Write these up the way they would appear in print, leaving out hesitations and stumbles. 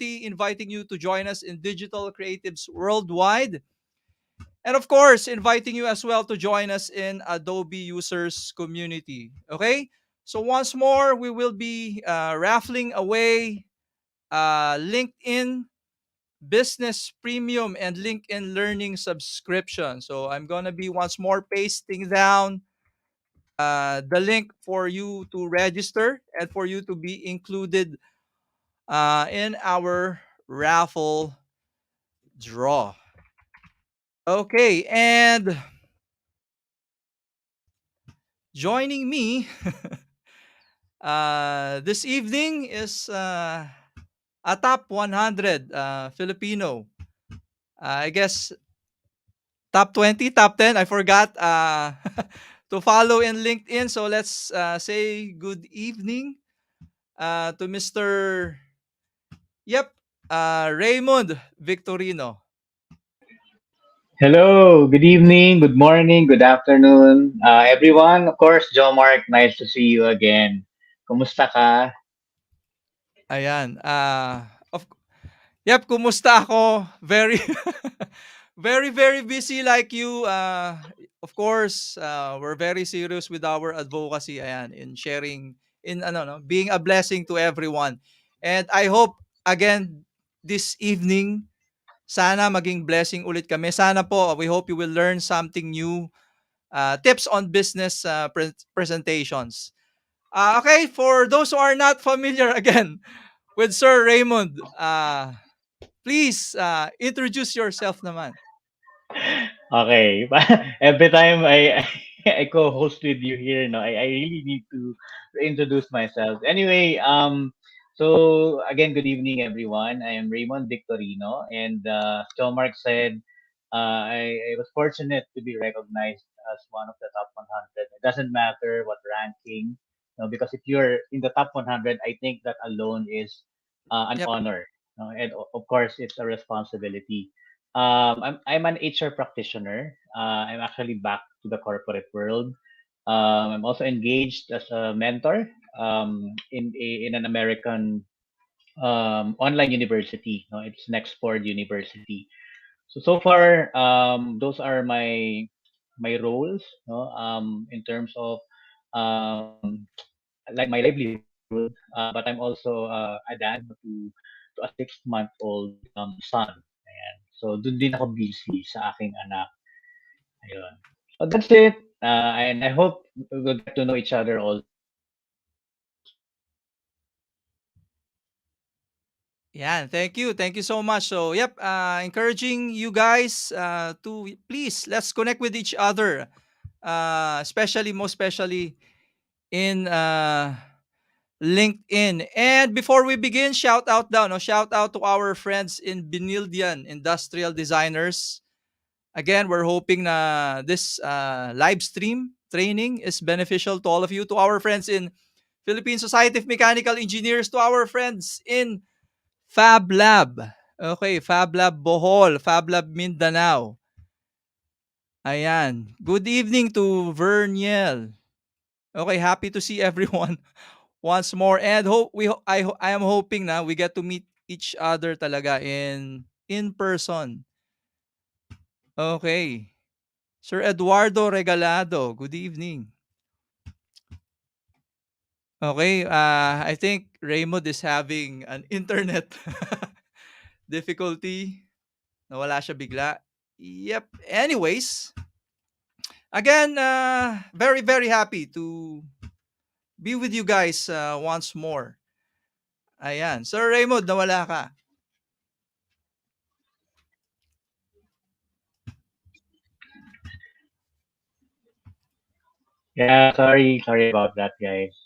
community, inviting you to join us in digital creatives worldwide. And of course, inviting you as well to join us in Adobe users community. Okay? So once more, we will be raffling away LinkedIn Business Premium and LinkedIn Learning subscription. So I'm gonna be once more pasting down the link for you to register and for you to be included in our raffle draw. Okay, and joining me this evening is a top 100 Filipino. I guess top 20, top 10. I forgot to follow in LinkedIn. So let's say good evening to Mr. Yep, Raymond Victorino. Hello, good evening, good morning, good afternoon, everyone. Of course, Joe Mark, nice to see you again. Kumusta ka? Ayan. Of Yep, kumusta ako? Very very busy like you. Of course, we're very serious with our advocacy ayan in sharing in ano no, being a blessing to everyone. And I hope again this evening sana maging blessing ulit kami. Sana po we hope you will learn something new, tips on business presentations. Okay, for those who are not familiar again with Sir Raymond, please introduce yourself naman. Okay. Every time I co-host with you here, no, I really need to introduce myself. Anyway, so again, good evening, everyone. I am Raymond Victorino, and Joe Mark said I was fortunate to be recognized as one of the top 100. It doesn't matter what ranking, no, because if you're in the top 100, I think that alone is an Yep. honor, no? And of course, it's a responsibility. I'm an HR practitioner. I'm actually back to the corporate world. I'm also engaged as a mentor in an American online university. No, it's Nextport University. So far, those are my roles. No, in terms of um, like my livelihood. But I'm also a dad to a 6 month old son. Ayan. So doon din ako busy sa aking anak. Ayun. So that's it. And I hope we'll get to know each other all. Yeah, thank you. Thank you so much. So, yep, encouraging you guys to please let's connect with each other. Especially most especially in LinkedIn. And before we begin, shout out down, no? Shout out to our friends in Binildian Industrial Designers. Again, we're hoping na this live stream training is beneficial to all of you, to our friends in Philippine Society of Mechanical Engineers, to our friends in Fab Lab. Okay, Fab Lab Bohol, Fab Lab Mindanao. Ayan. Good evening to Verniel. Okay, happy to see everyone once more, and I am hoping na we get to meet each other talaga in person. Okay. Sir Eduardo Regalado, good evening. Okay, I think Raymond is having an internet difficulty. Nawala siya bigla. Yep. Anyways, again, very happy to be with you guys once more. Ayan. Sir Raymond, nawala ka. Yeah, sorry about that, guys.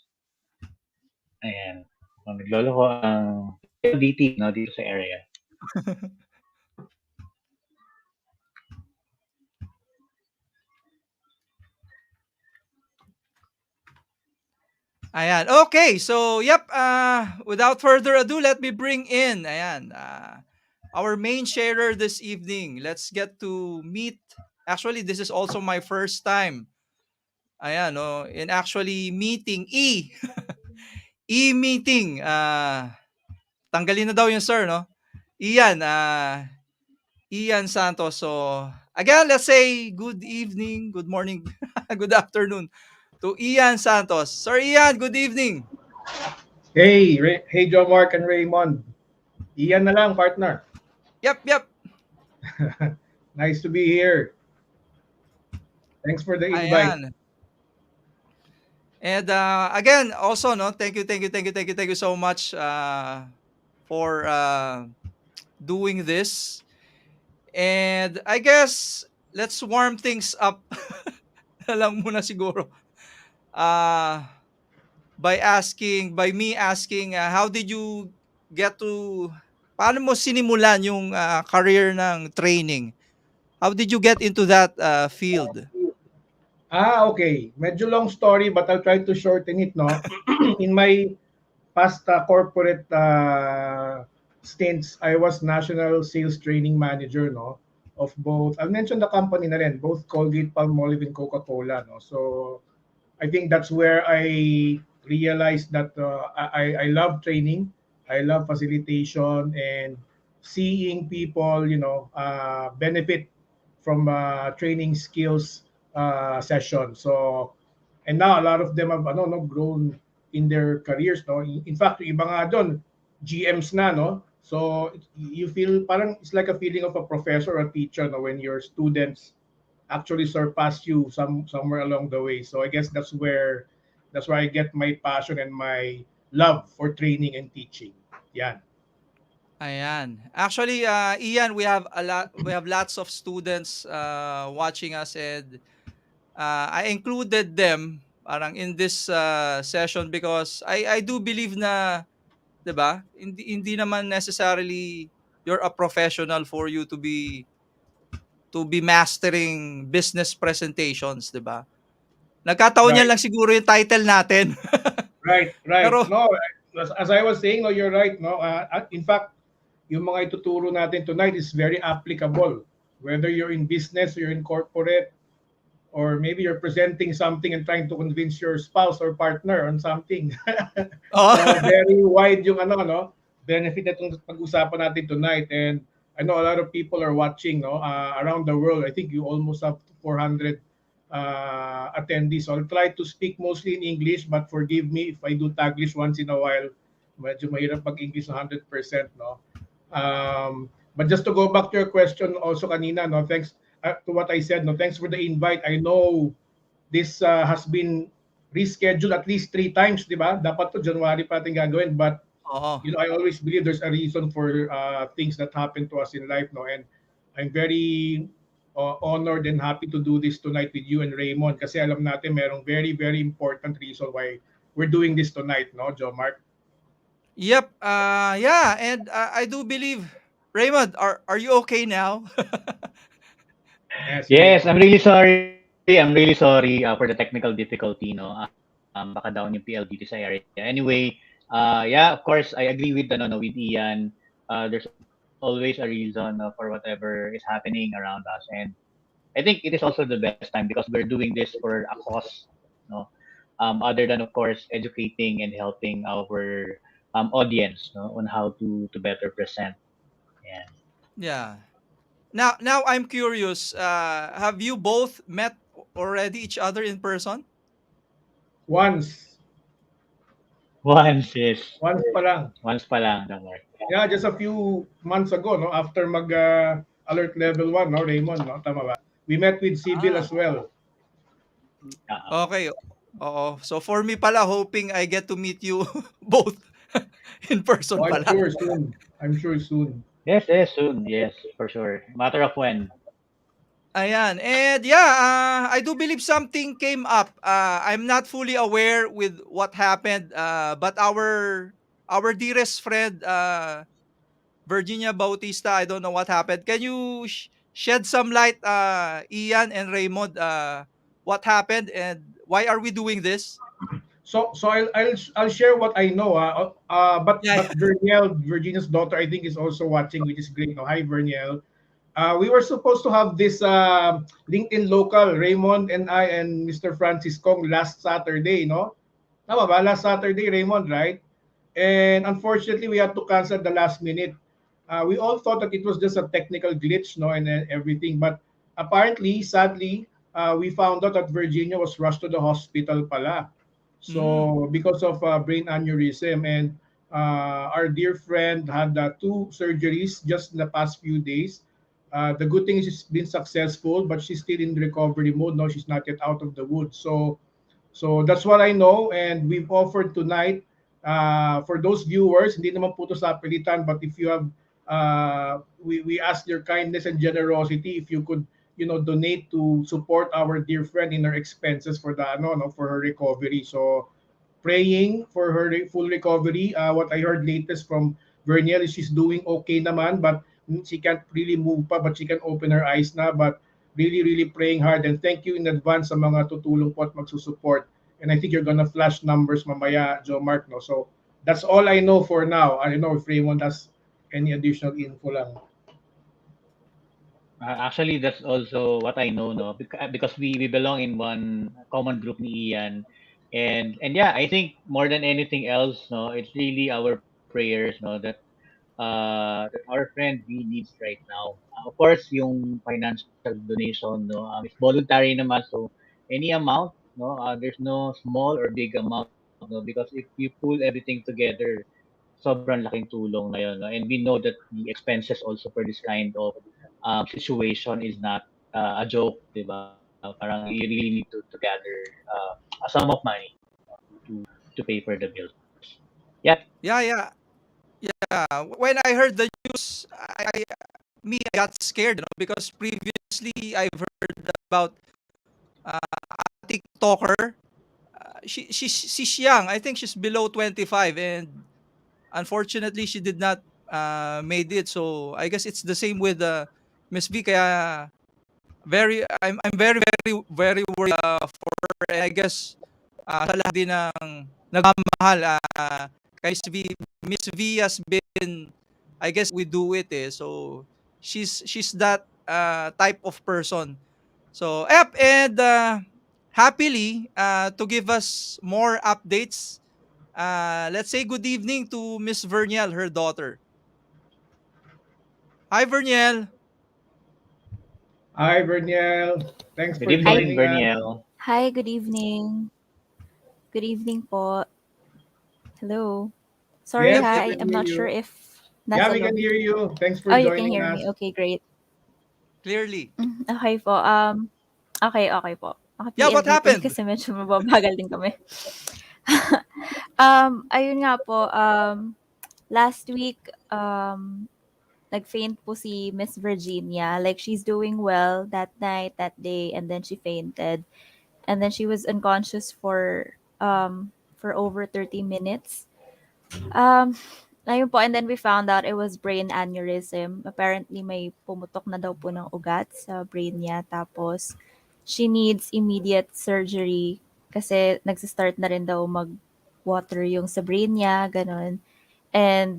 Ayan. So, naglolo ko ang PLDT, no, dito sa area. Ayan. Okay. So, yep. Without further ado, let me bring in, ayan, our main sharer this evening. Let's get to meet. Actually, this is also my first time. Ayan, no, in actually meeting E. E-meeting. tanggalin na daw yung sir, no? Ian, Ian Santos. So, again, let's say good evening, good morning, good afternoon to Ian Santos. Sir Ian, good evening. Hey, Joe Mark and Raymond. Iyan na lang, partner. Yep, yep. Nice to be here. Thanks for the invite. Ayan. And again, also, no, thank you so much for doing this. And I guess let's warm things up na lang muna siguro. Uh, by me asking, how did you get to, paano mo sinimulan yung career ng training? How did you get into that field? Okay. Medyo long story, but I'll try to shorten it, no? In my past corporate stints, I was national sales training manager, no? Of both, I'll mention the company na rin, both Colgate, Palmolive, and Coca-Cola, no? So, I think that's where I realized that I love training, I love facilitation, and seeing people, benefit from training skills session. So, and now a lot of them have no grown in their careers. No, in fact, yung iba nga doon, GMs na, no. So you feel parang it's like a feeling of a professor or a teacher, no, when your students actually surpass you somewhere along the way. So I guess that's where I get my passion and my love for training and teaching. Yeah. Ayan. Actually, Ian, we have lots of students watching us, and I included them parang in this session because I do believe na, 'di ba? Hindi naman necessarily you're a professional for you to be mastering business presentations, 'di ba? Nagkataon yan Right. lang siguro yung title natin. Right. Pero No, as I was saying, no, you're right. No, in fact, yung mga ituturo natin tonight is very applicable. Whether you're in business, you're in corporate, or maybe you're presenting something and trying to convince your spouse or partner on something. oh, So very wide yung benefit na itong pag-usapan natin tonight. And I know a lot of people are watching, no, around the world. I think you almost have 400 attendees. So I'll try to speak mostly in English, but forgive me if I do Taglish once in a while. Medyo mahirap pag-English 100%, no. But just to go back to your question also kanina, no, thanks to what I said, no, thanks for the invite. I know this has been rescheduled at least 3 times, di ba? Dapat to January pa natin gagawin, but oo. I always believe there's a reason for things that happen to us in life, no? And I'm very honored and happy to do this tonight with you and Raymond kasi alam natin merong very, very important reason why we're doing this tonight, no, Joe Mark? Yep. Yeah, and I do believe Raymond, are you okay now? Yes, Yes, I'm Raymond. really sorry. I'm really sorry for the technical difficulty, no. Baka down yung PLDT sa area. Anyway, yeah, of course, I agree with with Ian. There's always a reason for whatever is happening around us, and I think it is also the best time because we're doing this for a cause, no. Other than, of course, educating and helping our audience, no, on how to better present. Yeah. Yeah. Now I'm curious. Have you both met already each other in person? Once, Once, yes. once pa lang. Once pa lang, don't worry. Yeah, just a few months ago, no, after mag alert level 1, no, Raymond, no, tama ba? We met with Sibyl Ah, as well. okay. Oo. So for me pala, hoping I get to meet you both in person Oh, I'm pala. sure soon. I'm sure soon. Yes, soon. Yes, for sure. Matter of when. Ayan. And yeah, I do believe something came up. I'm not fully aware with what happened, but our dearest friend Virginia Bautista, I don't know what happened. Can you shed some light, Ian and Raymond, what happened and why are we doing this? So I'll share what I know. Yeah. But Verniel, Virginia's daughter, I think is also watching, which is great. No, hi Verniel. We were supposed to have this LinkedIn local, Raymond and I and Mr. Francis Kong last Saturday, no? Tama ba? Last Saturday, Raymond, right? and unfortunately we had to cancel the last minute. We all thought that it was just a technical glitch, no, and everything, but apparently, sadly, we found out that Virginia was rushed to the hospital pala. Mm. So because of brain aneurysm, and our dear friend had two surgeries just in the past few days. The good thing is it's been successful, but she's still in recovery mode. No, she's not yet out of the woods. So that's what I know, and we've offered tonight for those viewers, hindi naman po to sa pilitan, but if you have, we ask your kindness and generosity if you could, donate to support our dear friend in her expenses for the, no, for her recovery. So praying for her full recovery. What I heard latest from Verniel is she's doing okay naman, but she can't really move pa, but she can open her eyes na. But really, really praying hard. And thank you in advance sa mga tutulong po at magsusupport. And I think you're gonna flash numbers mamaya, Joe Mark, no? So that's all I know for now. I don't know if Raymond has any additional info lang. Actually, that's also what I know, no, because we belong in one common group ni Ian, and yeah, I think more than anything else, no, it's really our prayers, no, that our friend really needs right now. Of course, yung financial donation, no, it's voluntary naman, so any amount, no, there's no small or big amount, no, because if you pull everything together, sobrang laking tulong na yun, no? And we know that the expenses also for this kind of situation is not a joke, di ba? Parang you really need to gather a sum of money to pay for the bills. Yeah. Yeah, yeah. Yeah, when I heard the news, I got scared, because previously I've heard about a TikToker. She's young. I think she's below 25, and unfortunately she did not made it. So I guess it's the same with Miss V. Kaya I'm very very very worried for her. And I guess sa lahat din ng nagmamahal kay Miss V has been, I guess we do it so she's that type of person. So and happily to give us more updates, let's say good evening to Miss Verniel, her daughter. Hi Verniel. Hi, Verniel. Thanks Good for Hi, evening, joining us. Berniel. hi, good evening. Good evening po. Hello. Sorry Yep, Yes, ha, we yep. can I'm hear not sure you. if Yeah, nasa we can lobby. hear you. Thanks for Oh, you can joining hear us. me. Okay, great. Clearly. Okay po. Okay po. Yeah, what Maki-PLDT happened? kasi medyo mababagal din kami. Ayun nga po, last week, nag-faint po si Miss Virginia. Like, she's doing well that night, that day, and then she fainted. And then she was unconscious for over 30 minutes. Um, Ayun po, and then we found out it was brain aneurysm. Apparently, may pumutok na daw po ng ugat sa brain niya. Tapos, she needs immediate surgery kasi nagsistart na rin daw mag-water yung sa brain niya, ganun. And,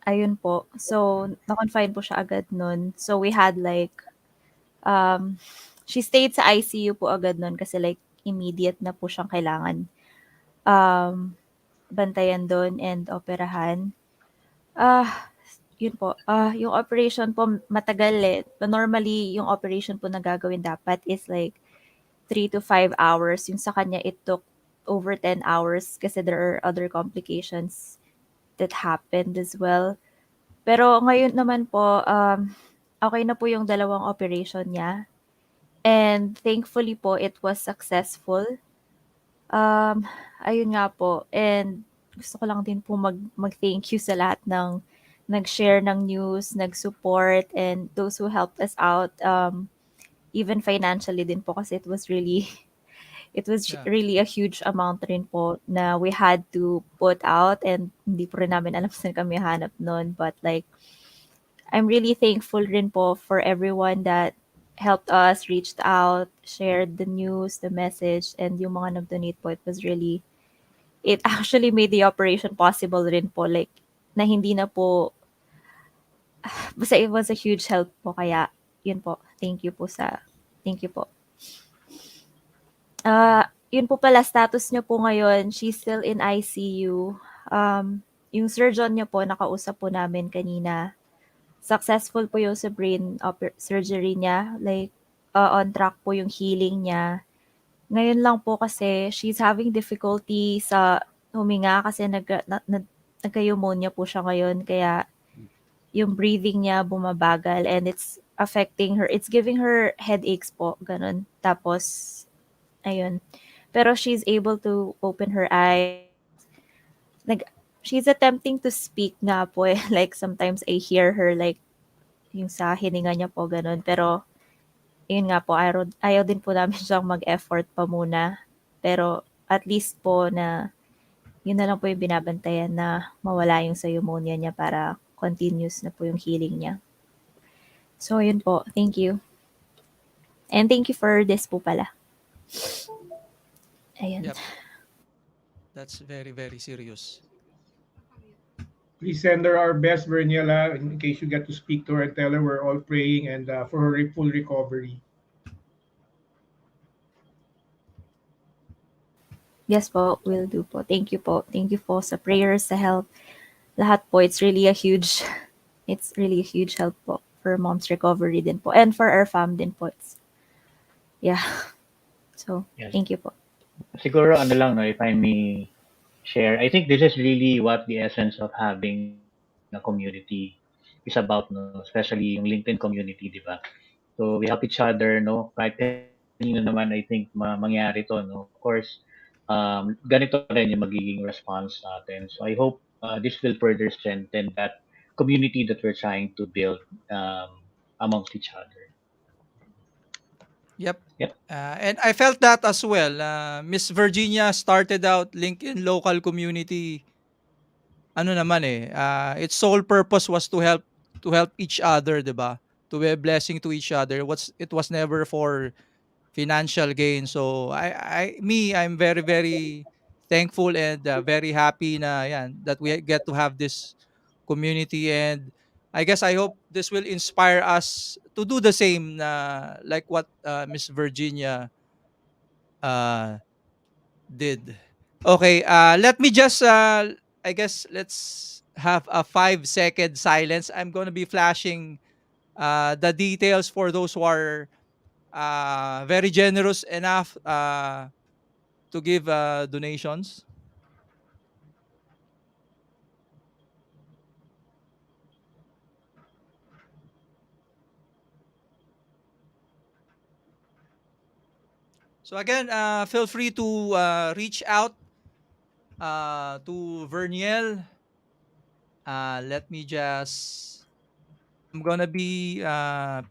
ayun po. So, na-confine po siya agad nun. So, we had like, um, she stayed sa ICU po agad nun kasi like, immediate na po siyang kailangan um, bantayan doon and operahan. Ah, Yun po. Yung operation po matagal eh. Normally, yung operation po na gagawin dapat is like 3 to 5 hours. Yung sa kanya, it took over 10 hours kasi there are other complications that happened as well. Pero ngayon naman po, okay na po yung dalawang operation niya. And thankfully po, it was successful. Um, Ayun nga po. And gusto ko lang din po mag-thank you sa lahat ng nag-share ng news, nag-support, and those who helped us out, even financially din po kasi it was Yeah. really a huge amount rin po na we had to put out and hindi po rin namin alam saan kami hanap nun. But like, I'm really thankful rin po for everyone that helped us, reached out, shared the news, the message, and yung mga nag-donate po. It actually made the operation possible rin po. Like, na hindi na po, basta it was a huge help po. Kaya, yun po. Thank you po. Yun po pala, status niya po ngayon, she's still in ICU. Um, yung surgeon niya po, nakausap po namin kanina, successful po yung sa brain surgery niya. Like, on track po yung healing niya. Ngayon lang po kasi she's having difficulty sa huminga kasi nagka-pneumonia po siya ngayon. Kaya yung breathing niya bumabagal and it's affecting her. It's giving her headaches po, ganun. Tapos, ayun. Pero she's able to open her eyes. Nag, she's attempting to speak nga po eh. Like, sometimes I hear her like, yung sa hininga niya po, ganun. Pero, yun nga po, ayaw din po namin siyang mag-effort pa muna. Pero, at least po na, yun na lang po yung binabantayan na mawala yung sa pneumonia niya para continuous na po yung healing niya. So, yun po. Thank you. And thank you for this po pala. Ayun. Yep. That's very, very serious. Please send her our best, Verniela, in case you get to speak to her and tell her we're all praying and for her full recovery. Yes po, will do po. Thank you po. Thank you po sa prayers, sa help. Lahat po, it's really a huge help po for mom's recovery din po. And for our fam din po. Yeah. So, Yes. thank you po. Siguro ano lang, no, if I may share, I think this is really what the essence of having a community is about, no, especially yung LinkedIn community, di ba? So we help each other, no, kahit kanino naman, I think mangyari to, no. Of course, ganito rin yung magiging response natin. So I hope this will further strengthen that community that we're trying to build amongst each other. Yep. Yep. And I felt that as well. Miss Virginia started out LinkedIn local community. Ano naman eh, its sole purpose was to help each other, 'di ba? To be a blessing to each other. It was never for financial gain. So I'm very very thankful and very happy na yan that we get to have this community, and I hope this will inspire us to do the same na like what Miss Virginia uh did. Okay, let me just I guess let's have a 5-second silence. I'm going to be flashing the details for those who are very generous enough to give donations. So again, feel free to reach out to Verniel. Let me just, I'm gonna be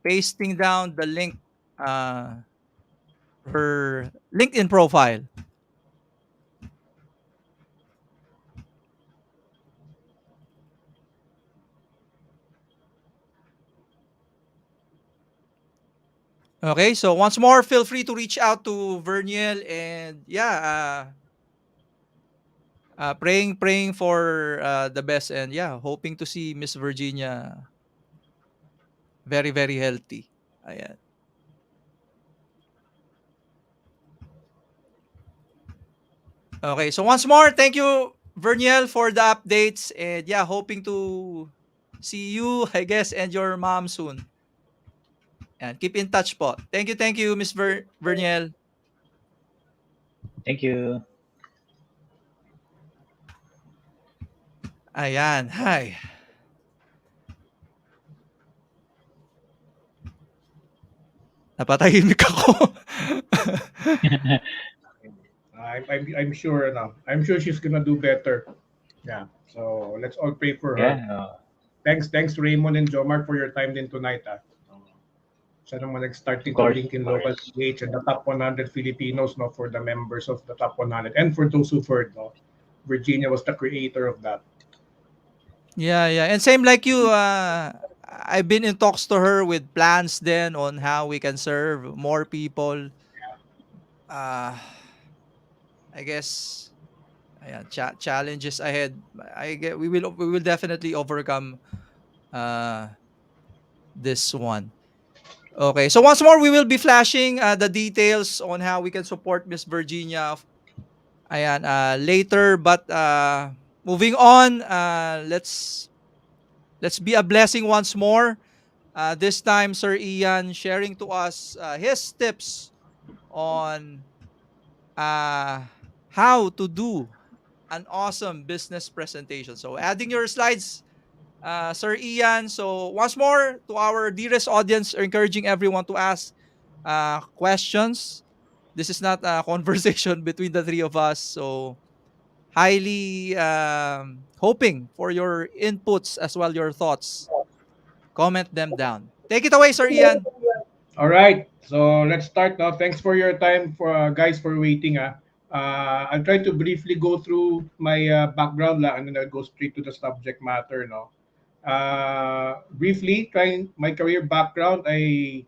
pasting down the link, her LinkedIn profile. Okay, so once more, feel free to reach out to Verniel, and yeah, praying for the best, and yeah, hoping to see Miss Virginia very very healthy. Ayan. Okay, so once more, thank you Verniel for the updates, and yeah, hoping to see you, I guess, and your mom soon. And keep in touch po. Thank you, Miss Verniel. Thank you. Ayan, hi. Napatahimik ako. I'm sure now. I'm sure she's gonna do better. Yeah. So let's all pray for her. Yeah. Thanks Raymond and Jomar for your time din tonight. Sana mo nag-start Of to course, link in of local course. PH and the top 100 Filipinos, no, for the members of the top 100 and for those who've heard, no. Virginia was the creator of that. Yeah, and same like you, I've been in talks to her with plans then on how we can serve more people. Uh, I guess, ayan, challenges ahead. We will definitely overcome uh, this one. Okay, so once more, we will be flashing the details on how we can support Miss Virginia. Ayan, later, but Moving on, let's be a blessing once more. This time, Sir Ian sharing to us his tips on uh, how to do an awesome business presentation. So, adding your slides, Sir Ian. So, once more to our dearest audience, encouraging everyone to ask questions. This is not a conversation between the three of us. So, highly hoping for your inputs as well, your thoughts. Comment them down. Take it away, Sir Ian. All right, so let's start now. Thanks for your time, for guys, for waiting. I'll try to briefly go through my background and then I'll go straight to the subject matter. No, briefly, trying my career background. I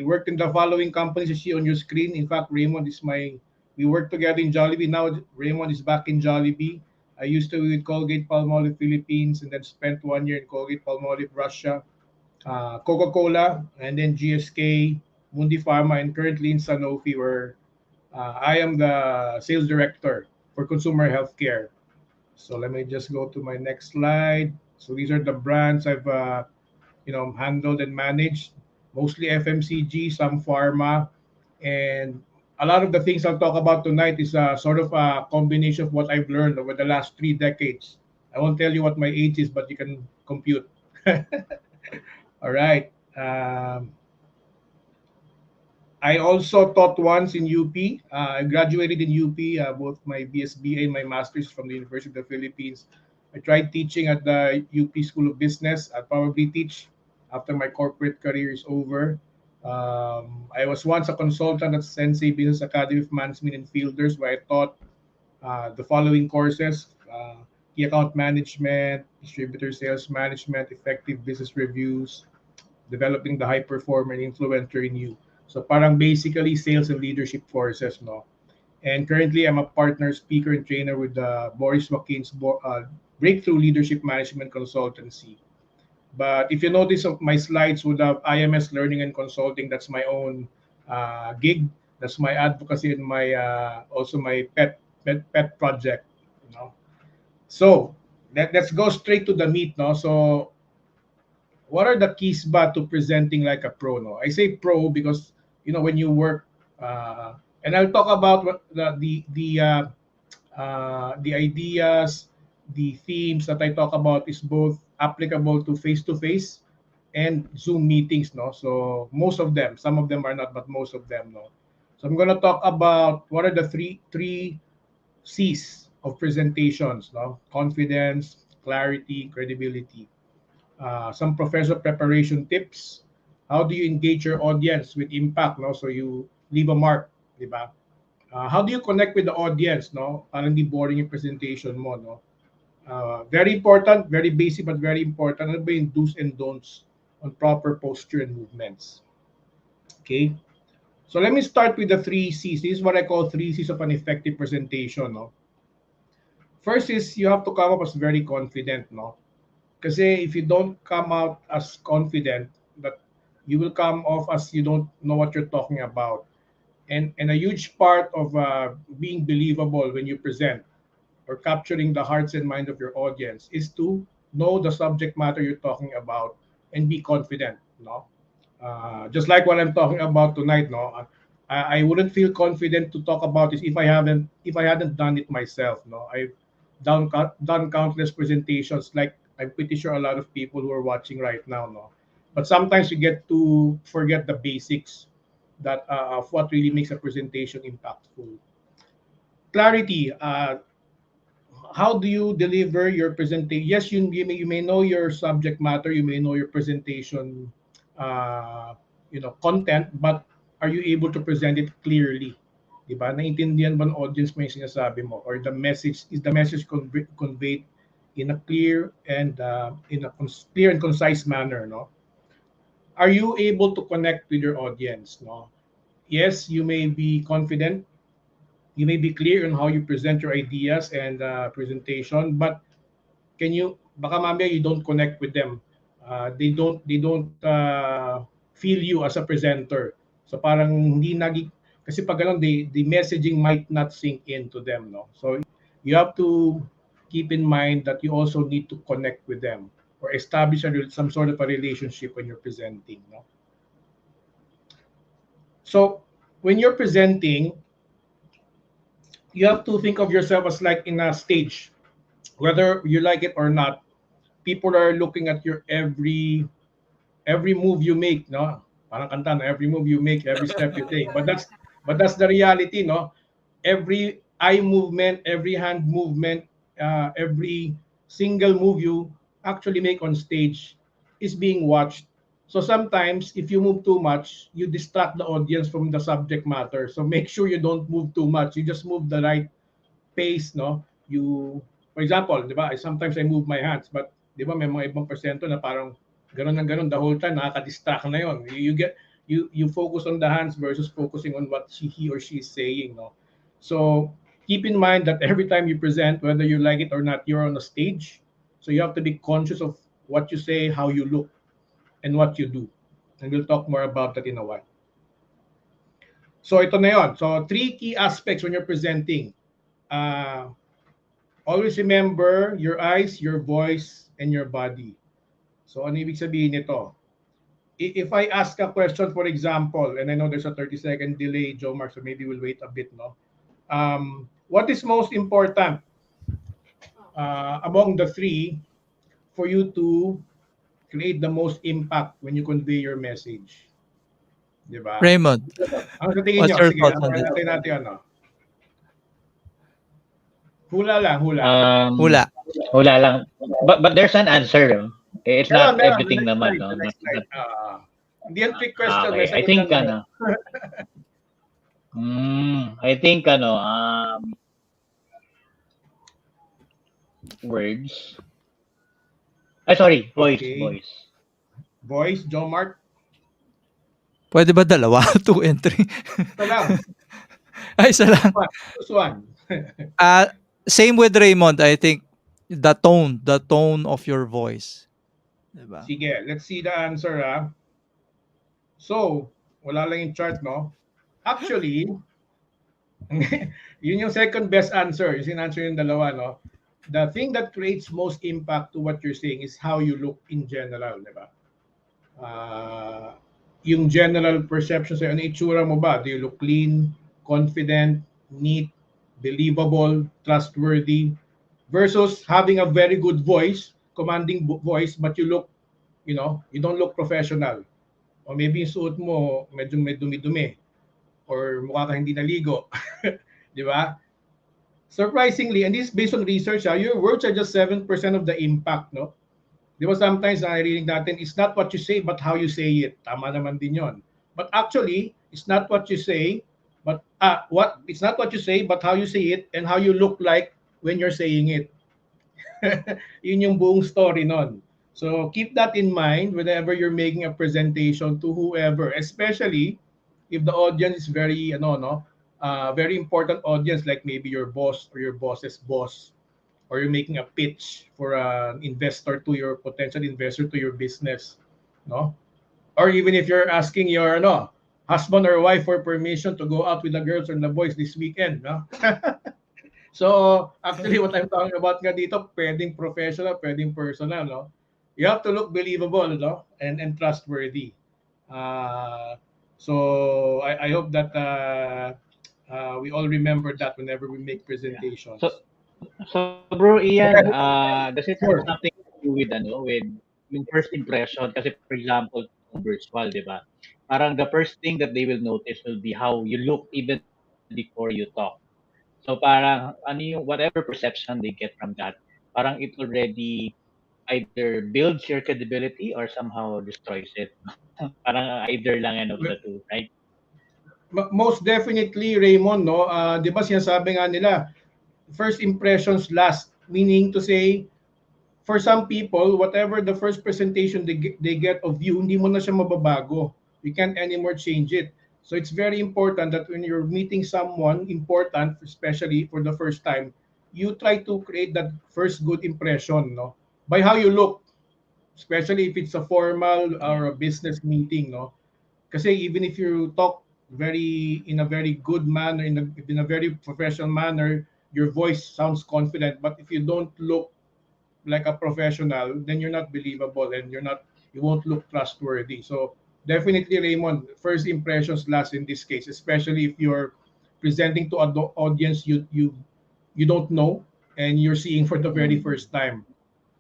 worked in the following companies you see on your screen. In fact, Raymond is my. We worked together in Jollibee. Now Raymond is back in Jollibee. I used to be with Colgate Palmolive Philippines and then spent 1 year in Colgate Palmolive Russia, Coca-Cola, and then GSK, Mundi Pharma, and currently in Sanofi, where I am the sales director for consumer healthcare. So let me just go to my next slide. So these are the brands I've handled and managed, mostly FMCG, some pharma, and a lot of the things I'll talk about tonight is sort of a combination of what I've learned over the last 3 decades. I won't tell you what my age is, but you can compute. All right. I also taught once in UP. I graduated in UP, both my BSBA and my master's from the University of the Philippines. I tried teaching at the UP School of Business. I'll probably teach after my corporate career is over. I was once a consultant at Sensei Business Academy of Management and Fielders, where I taught the following courses: key account management, distributor sales management, effective business reviews, developing the high performer and influencer in you. So parang basically sales and leadership courses, no? And currently I'm a partner speaker and trainer with Boris Joaquin's Breakthrough Leadership Management Consultancy. But if you notice of my slides with the IMS Learning and Consulting, that's my own gig. That's my advocacy and my also my pet project. You know. So let's go straight to the meat, no? So what are the keys ba to presenting like a pro? No, I say pro because when you work, and I'll talk about the ideas, the themes that I talk about is both applicable to face and Zoom meetings. No, so most of them, some of them are not, but most of them. No, so I'm gonna talk about what are the three C's of presentations. No, confidence, clarity, credibility. Some professor preparation tips. How do you engage your audience with impact, no? So you leave a mark, di ba? How do you connect with the audience, no? Parang di boring yung presentation mo, no? Very important, very basic, but very important. Ano ba yung do's and don'ts on proper posture and movements? Okay? So let me start with the three C's. This is what I call three C's of an effective presentation, no? First is you have to come up as very confident, no? Kasi if you don't come out as confident, that you will come off as you don't know what you're talking about. And a huge part of being believable when you present or capturing the hearts and mind of your audience is to know the subject matter you're talking about and be confident. No, just like what I'm talking about tonight. No, I wouldn't feel confident to talk about this if I hadn't done it myself. No, I've done countless presentations. Like I'm pretty sure a lot of people who are watching right now. No, but sometimes you get to forget the basics that of what really makes a presentation impactful. Clarity. How do you deliver your presentation? Yes, you may know your subject matter, you may know your presentation, content, but are you able to present it clearly? Di ba? Naintindihan ba ng audience mo yung sinasabi mo? Or is the message conveyed in a clear and clear and concise manner, no? Are you able to connect with your audience, no? Yes, you may be confident, you may be clear on how you present your ideas and presentation, but can you baka mamaya you don't connect with them. They don't feel you as a presenter. So parang hindi nagi kasi pag ganun, the messaging might not sink into them, no. So you have to keep in mind that you also need to connect with them or establish some sort of a relationship when you're presenting. No? So when you're presenting, you have to think of yourself as like in a stage, whether you like it or not. People are looking at your every move you make, no? Parang kanta, no? Every move you make, every step you take. But that's the reality, no? Every eye movement, every hand movement, every single move you actually make on stage is being watched. So sometimes if you move too much, you distract the audience from the subject matter. So make sure you don't move too much. You just move the right pace, no? You, for example, di ba, sometimes I move my hands, but di ba may mga ibang presento na parang ganun ng ganun the whole time, nakaka-distract na yon. You focus on the hands versus focusing on what he or she is saying, no? So keep in mind that every time you present, whether you like it or not, you're on a stage. So you have to be conscious of what you say, how you look, and what you do. And we'll talk more about that in a while. So ito na yon. So three key aspects when you're presenting. Uh, Always remember your eyes, your voice, and your body. So ano ibig sabihin nito? If I ask a question, for example, and I know there's a 30-second delay, Joe Mark, so maybe we'll wait a bit, no? What is most important among the three for you to create the most impact when you convey your message? Di ba? Raymond, Ano sa tingin what's nyo? your Sige, thoughts on this? natin ano. Hula lang, hula. Um, Hula. Wala lang. But there's an answer. No? It's not Meron. The everything next naman, slide, no? the next slide. But, Hindi yan trick question. May okay. sagot yan na. I think words. Sorry, voice, Okay. voice. Voice, Joe Mark. Pwede ba dalawa? 2 and 3? Ito lang. Ay, isa lang. Choose one. Same with Raymond, I think the tone of your voice. Diba? Sige, let's see the answer, ha. So, wala lang yung chart, no? Actually, yun yung second best answer. Yung sin-answer yung dalawa, no? The thing that creates most impact to what you're saying is how you look in general, di ba? Yung general perception sa'yo, ano itsura mo ba? Do you look clean, confident, neat, believable, trustworthy? Versus having a very good voice, commanding voice, but you look, you don't look professional. Or maybe yung suot mo medyo may dumi-dumi. Or mukha ka hindi naligo. Di ba? Surprisingly, and this is based on research, your words are just 7% of the impact, no? Di ba sometimes naririnig natin, it's not what you say, but how you say it. Tama naman din yon. But actually, it's not what you say, but it's not what you say, but how you say it and how you look like when you're saying it. Yun yung buong story nun. So keep that in mind whenever you're making a presentation to whoever, especially if the audience is very, very important audience, like maybe your boss or your boss's boss, or you're making a pitch for an investor to your potential investor to your business, no? Or even if you're asking your husband or wife for permission to go out with the girls or the boys this weekend, no? So actually what I'm talking about nga dito, pwedeng professional, pwedeng personal, no? You have to look believable, no? And trustworthy. So I hope that we all remember that whenever we make presentations. So bro Ian, does it have Sure. something to do with with yung first impression? Kasi for example, virtual, di ba? Parang the first thing that they will notice will be how you look even before you talk. So parang ano yung whatever perception they get from that, parang it already either builds your credibility or somehow destroys it. Parang either lang yan of the two, right? Most definitely, Raymond, no? Di ba sinasabi nga nila, first impressions last, meaning to say, for some people, whatever the first presentation they get of you, hindi mo na siya mababago. You can't anymore change it. So it's very important that when you're meeting someone important, especially for the first time, you try to create that first good impression, no? By how you look, especially if it's a formal or a business meeting, no? Kasi even if you talk in a very good manner, in a very professional manner, your voice sounds confident, but if you don't look like a professional, then you're not believable and you won't look trustworthy. So definitely, Raymond, first impressions last in this case, especially if you're presenting to an audience you don't know and you're seeing for the very first time.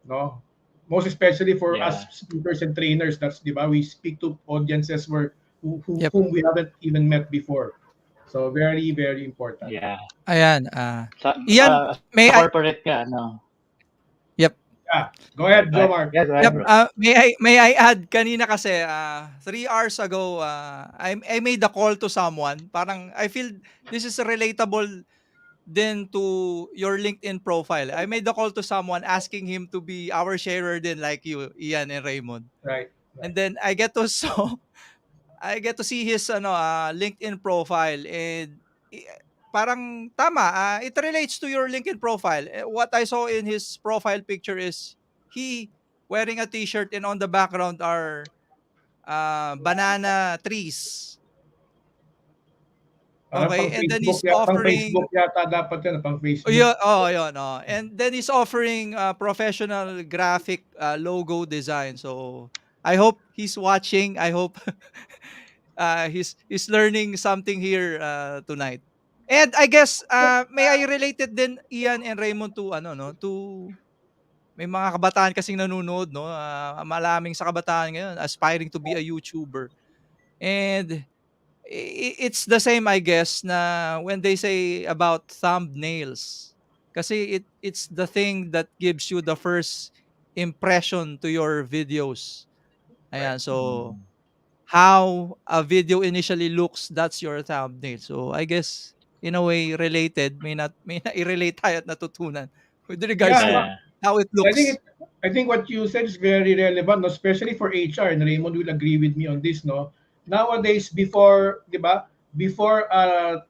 No, most especially for Yeah. us speakers and trainers. That's di ba, we speak to audiences Yep. whom we haven't even met before. So very very important. Yeah. Ayan, Ian, Sa may I corporate ka, no? yep. Yeah, go Okay. ahead, Joe Mark. Yeah, go ahead, Yep, bro. may I add kanina kasi 3 hours ago I made a call to someone. Parang I feel this is relatable then to your LinkedIn profile. I made a call to someone asking him to be our sharer din like you, Ian and Raymond. Right, And right. then I get to see his LinkedIn profile and i- parang tama, it relates to your LinkedIn profile. What I saw in his profile picture is he wearing a t-shirt and on the background are banana trees. Parang Okay, pang and then Facebook, he's offering Facebook yata dapat yan, pang oh, Facebook. yeah, oh, yun, oh. And then he's offering professional graphic logo design. So I hope he's watching. I hope he's learning something here tonight. And I guess may I relate it din Ian and Raymond to ano no to may mga kabataan kasing nanonood no malaming sa kabataan ngayon aspiring to be a YouTuber. And it's the same I guess na when they say about thumbnails kasi it's the thing that gives you the first impression to your videos. Right. Ayan, so Mm. how a video initially looks, that's your thumbnail. So I guess in a way related, may na i-relate tayo at natutunan with regards Yeah, to Yeah. how it I think looks. I think what you said is very relevant, no? Especially for HR, and Raymond will agree with me on this, no? Nowadays, before, di ba, before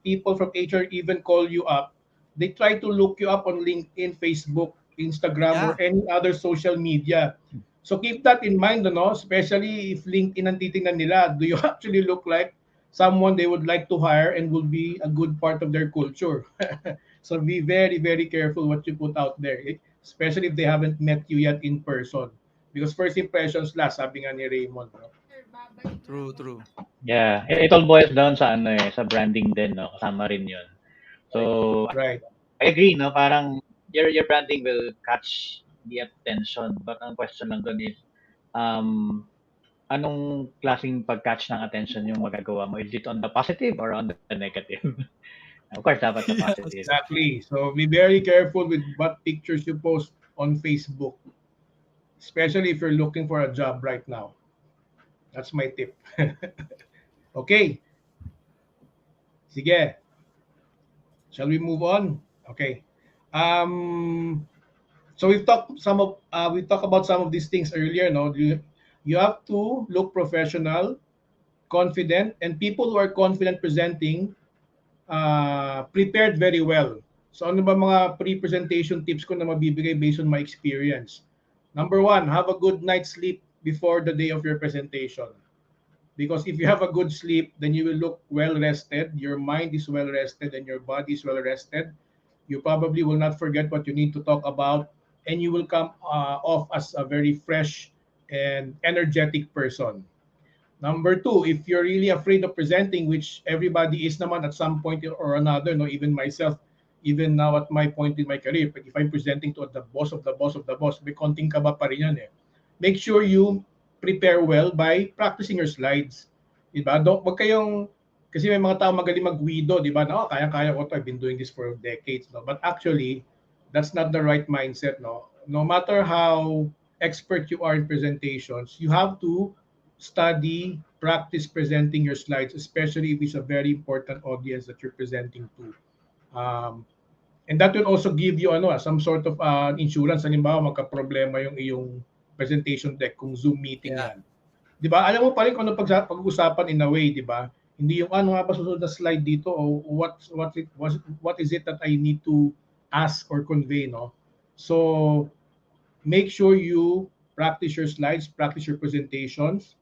people from HR even call you up, they try to look you up on LinkedIn, Facebook, Instagram, or Yeah, any other social media. So keep that in mind, no? Especially if LinkedIn ang titingnan nila, do you actually look like someone they would like to hire and will be a good part of their culture? So be very, very careful what you put out there, especially if they haven't met you yet in person. Because first impressions last, sabi nga ni Raymond. No? true, true. Yeah. It all boils down sa ano eh, sa branding din, no? Kasama rin 'yun. So, Right. I agree, no? Parang your branding will catch the attention. But ang question lang doon is, um, anong klaseng pag-catch ng attention yung magagawa mo? Is it on the positive or on the negative? Of course, dapat sa positive. Yes, Exactly. So be very careful with what pictures you post on Facebook, especially if you're looking for a job right now. That's my tip. Okay. Sige. Shall we move on? Okay. Um, so we talked about some of these things earlier. No, you have to look professional, confident, and people who are confident presenting prepared very well. So ano ba mga pre-presentation tips ko na mabibigay based on my experience? Number one, have a good night's sleep before the day of your presentation. Because if you have a good sleep, then you will look well rested, your mind is well rested, and your body is well rested. You probably will not forget what you need to talk about, and you will come off as a very fresh and energetic person. Number two, if you're really afraid of presenting, which everybody is naman at some point or another, no, even myself, even now at my point in my career, if I'm presenting to the boss of the boss of the boss, may konting kaba pa rin yan eh. Make sure you prepare well by practicing your slides. Diba? Wag kayong, kasi may mga tao magaling mag-wido, di ba? No, kaya-kaya ko to, I've been doing this for decades. No? But actually, that's not the right mindset. No, no matter how expert you are in presentations, you have to study, practice presenting your slides, especially if it's a very important audience that you're presenting to. Um, and that will also give you some sort of insurance. Halimbawa, magka-problema yung iyong presentation deck kung Zoom meeting yeah, yan. Di ba? Alam mo pa rin kung ano pag-usapan in a way, di ba? Hindi yung ano nga ba susunod na slide dito o what is it that I need to ask or convey, no? So, make sure you practice your slides, practice your presentations.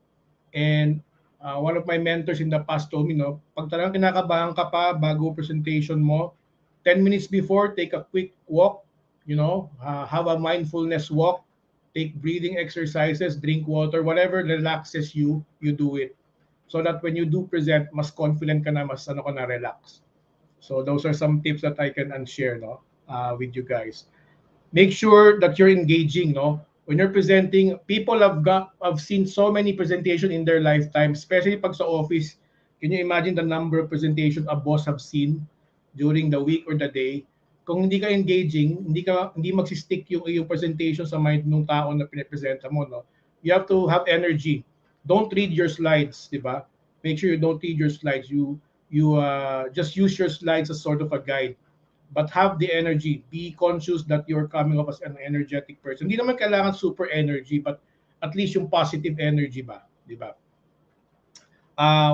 And one of my mentors in the past told me, no, pag talagang kinakabahan ka pa bago presentation mo, 10 minutes before, take a quick walk, have a mindfulness walk, take breathing exercises, drink water, whatever relaxes you, you do it. So that when you do present, mas confident ka na, mas ano ka na, relax. So those are some tips that I can share, no, with you guys. Make sure that you're engaging, no? When you're presenting, people have seen so many presentation in their lifetime, especially pag sa office. Can you imagine the number of presentation a boss have seen during the week or the day? Kung hindi ka engaging, hindi magsi-stick yung presentation sa mind ng tao na pinipresenta mo, no? You have to have energy. Don't read your slides, di ba? Make sure you don't read your slides. You just use your slides as sort of a guide, but have the energy. Be conscious that you're coming up as an energetic person. Hindi naman kailangan super energy, but at least yung positive energy ba, di ba?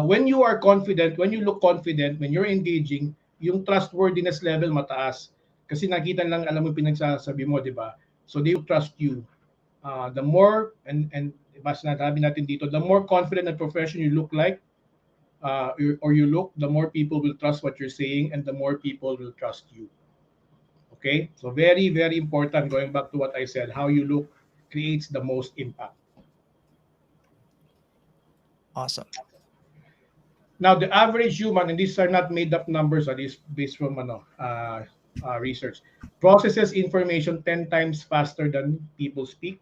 When you are confident, when you look confident, when you're engaging, yung trustworthiness level mataas. Kasi nakita lang, alam mo pinagsasabi mo, di ba? So they will trust you. The more, and mas nasabi natin dito, the more confident and professional you look like, or you look, the more people will trust what you're saying and the more people will trust you. Okay? So very, very important, going back to what I said, how you look creates the most impact. Awesome. Now, the average human, and these are not made up numbers, these based from research, processes information 10 times faster than people speaks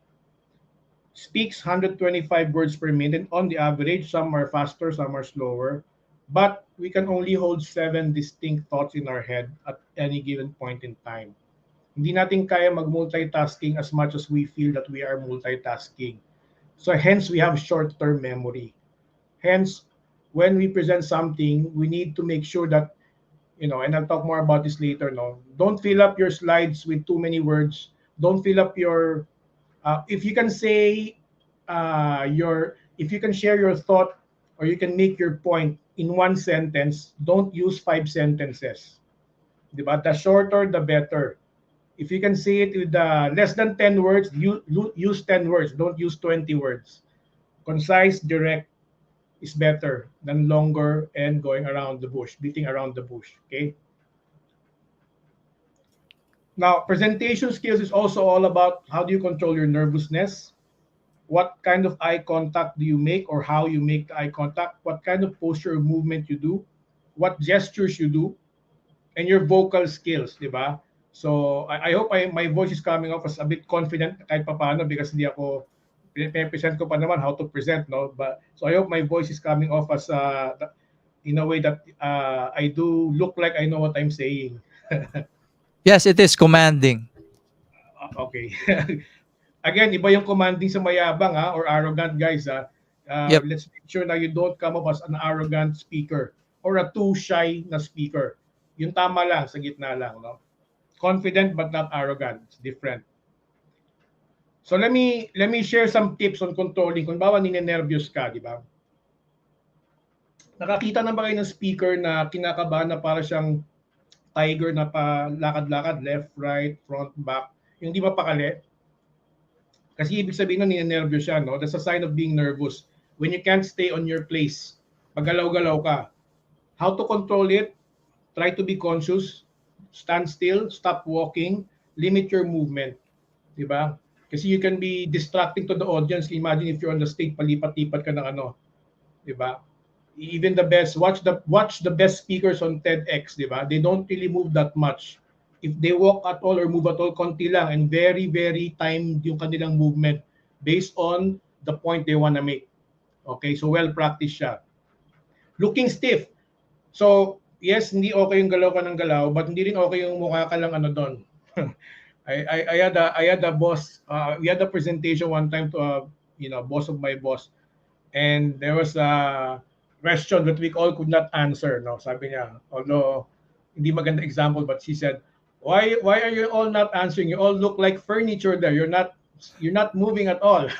125 words per minute on the average. Some are faster, some are slower. But we can only hold 7 distinct thoughts in our head at any given point in time. Hindi natin kaya mag-multitasking as much as we feel that we are multitasking. So hence, we have short-term memory. Hence, when we present something, we need to make sure that, and I'll talk more about this later, no? Don't fill up your slides with too many words. Don't fill up your if you can say if you can share your thought or you can make your point in one sentence, don't use 5 sentences. Diba? The shorter, the better. If you can say it with less than 10 words, use 10 words. Don't use 20 words. Concise, direct is better than longer and going around the bush, beating around the bush. Okay. Now, presentation skills is also all about how do you control your nervousness, what kind of eye contact do you make or how you make the eye contact, what kind of posture or movement you do, what gestures you do, and your vocal skills, di ba? So, I hope my voice is coming off as a bit confident kahit pa paano because hindi ako, present ko pa naman how to present, no? But, so I hope my voice is coming off as in a way that I do look like I know what I'm saying. Yes, it is commanding. Okay. Again, iba yung commanding sa mayabang or arrogant, guys. Yep. Let's make sure na you don't come up as an arrogant speaker or a too shy na speaker. Yung tama lang, sa gitna lang. No? Confident but not arrogant. It's different. So let me share some tips on controlling. Kung bawa ninenervyos ka, di ba? Nakakita na ba kayo ng speaker na kinakabahan na para siyang tiger na pa lakad-lakad, left, right, front, back, yung di mapakali? Kasi ibig sabihin nun, ninenervyos siya, no? That's a sign of being nervous. When you can't stay on your place, pagalaw-galaw ka. How to control it? Try to be conscious. Stand still, stop walking, limit your movement. Diba? Kasi you can be distracting to the audience. Imagine if you're on the stage, palipat-lipat ka ng ano. Diba? Even the best, watch the best speakers on TEDx, diba? They don't really move that much. If they walk at all or move at all, konti lang and very, very timed yung kanilang movement based on the point they want to make. Okay, so well-practiced siya. Looking stiff. So, yes, hindi okay yung galaw ka ng galaw, but hindi rin okay yung mukha ka lang ano doon. I had a boss, we had a presentation one time to boss of my boss, and there was a question that we all could not answer. No, sabi niya, although hindi maganda example, but she said, why are you all not answering? You all look like furniture there. You're not moving at all.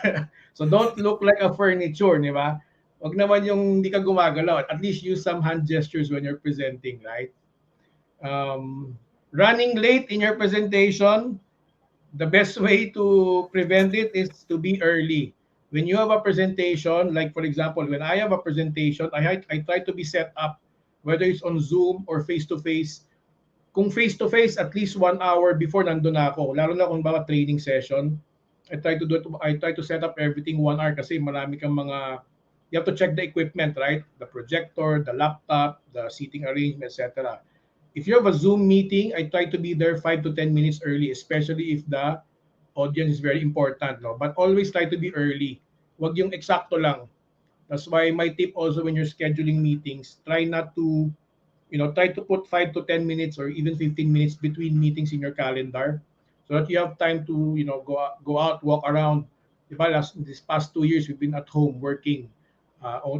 So don't look like a furniture, di ba? Wag naman yung hindi ka gumagalaw. At least use some hand gestures when you're presenting, right? Running late in your presentation, the best way to prevent it is to be early. When you have a presentation, like for example, when I have a presentation, I try to be set up, whether it's on Zoom or face-to-face, Kung face-to-face, at least 1 hour before nandun na ako. Lalo na kung baka training session. I try to set up everything 1 hour kasi marami kang mga, you have to check the equipment, right? The projector, the laptop, the seating arrangement, etc. If you have a Zoom meeting, I try to be there 5 to 10 minutes early, especially if the audience is very important, no? But always try to be early. Wag yung eksakto lang. That's why my tip also when you're scheduling meetings, try not to, try to put 5 to 10 minutes or even 15 minutes between meetings in your calendar so that you have time to, go out, walk around. Diba, this past 2 years, we've been at home working.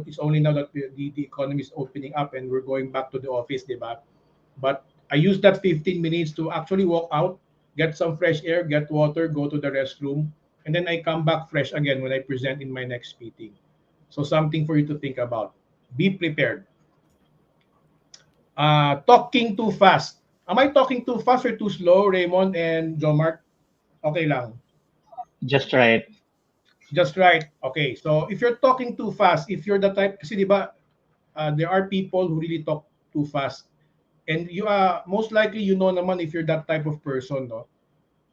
It's only now that the economy is opening up and we're going back to the office, diba? But I use that 15 minutes to actually walk out, get some fresh air, get water, go to the restroom, and then I come back fresh again when I present in my next meeting. So something for you to think about. Be prepared. Talking too fast. Am I talking too fast or too slow, Raymond and John Mark? Okay lang. Just right. Just right. Okay. So if you're talking too fast, if you're the type, kasi di ba, there are people who really talk too fast. And you are most likely, naman if you're that type of person, no?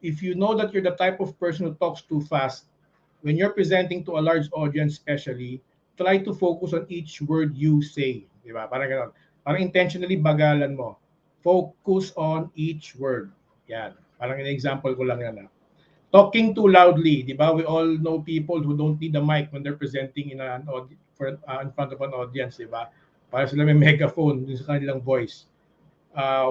If you know that you're the type of person who talks too fast, when you're presenting to a large audience especially, try to focus on each word you say. Di ba? Parang gano'n. Parang intentionally bagalan mo. Focus on each word. Yan. Parang an example ko lang yan. Talking too loudly. Di ba? We all know people who don't need a mic when they're presenting in in front of an audience. Di ba? Para sila may megaphone sa kanilang voice.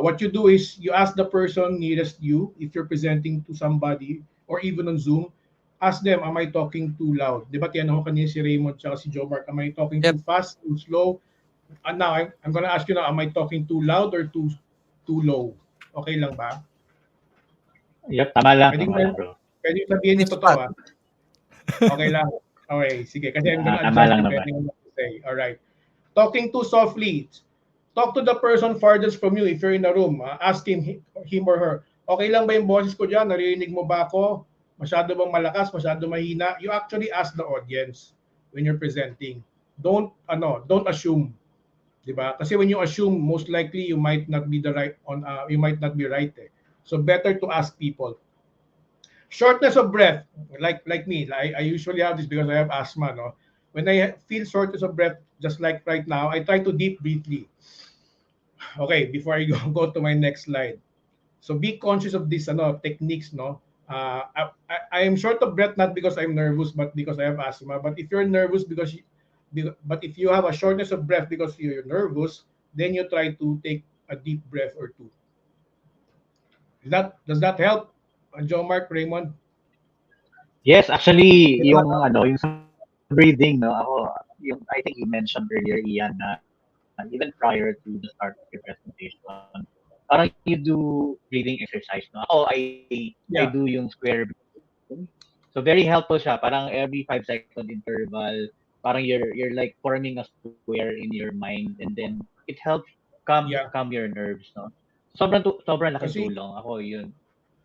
What you do is you ask the person nearest you if you're presenting to somebody or even on Zoom, ask them, am I talking too loud? Di ba tinanong ko kanina si Raymond at si Joe Mark, am I talking Yep. too fast, too slow? And now, I'm gonna ask you now, am I talking too loud or too low? Okay lang ba? Yep, tama lang, Pwede tama mo lang, bro. pwede mo sabihin yung It's totoo, fun. Okay lang. Okay, sige. Kasi I'm gonna Tama adjust lang naman. depending on what you say. All right. Talking too softly. Talk to the person farthest from you if you're in a room. Ask him or her, okay lang ba yung boses ko dyan? Naririnig mo ba ako? Masyado bang malakas? Masyado mahina? You actually ask the audience when you're presenting. Don't assume. Diba? Kasi when you assume, most likely you might not be you might not be right. So better to ask people. Shortness of breath, like me, I usually have this because I have asthma. No, when I feel shortness of breath, just like right now, I try to deep breathly. Okay, before I go to my next slide. So be conscious of these techniques. No, I am short of breath not because I'm nervous, but because I have asthma. But if you're nervous but if you have a shortness of breath because you're nervous, then you try to take a deep breath or two. Does that help, Joe Mark, Raymond? Yes, actually, Ito, yung sa breathing, no, I think you mentioned earlier, Ian, na even prior to the start of your presentation, parang you do breathing exercise, no? I do yeah. yung square breathing. So very helpful siya. Parang every 5-second interval, parang you're like forming a square in your mind, and then it helps Yeah. calm your nerves, no? Sobrang laking Kasi tulong. Ako yun.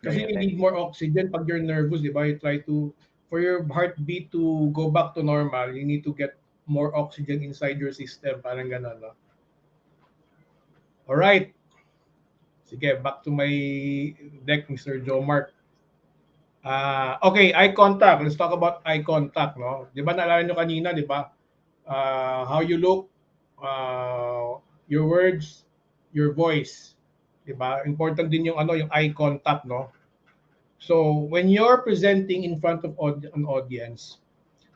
kasi Very you need effective. more oxygen pag you're nervous, di ba? You try to, for your heartbeat to go back to normal, you need to get more oxygen inside your system. Parang ganun, no? Alright. Sige, back to my deck, Mr. Joe Mark. Okay, eye contact. Let's talk about eye contact, no? Di ba naalala nyo kanina, di ba? How you look, your words, your voice. Di ba? Important din yung eye contact, no? So, when you're presenting in front of an audience,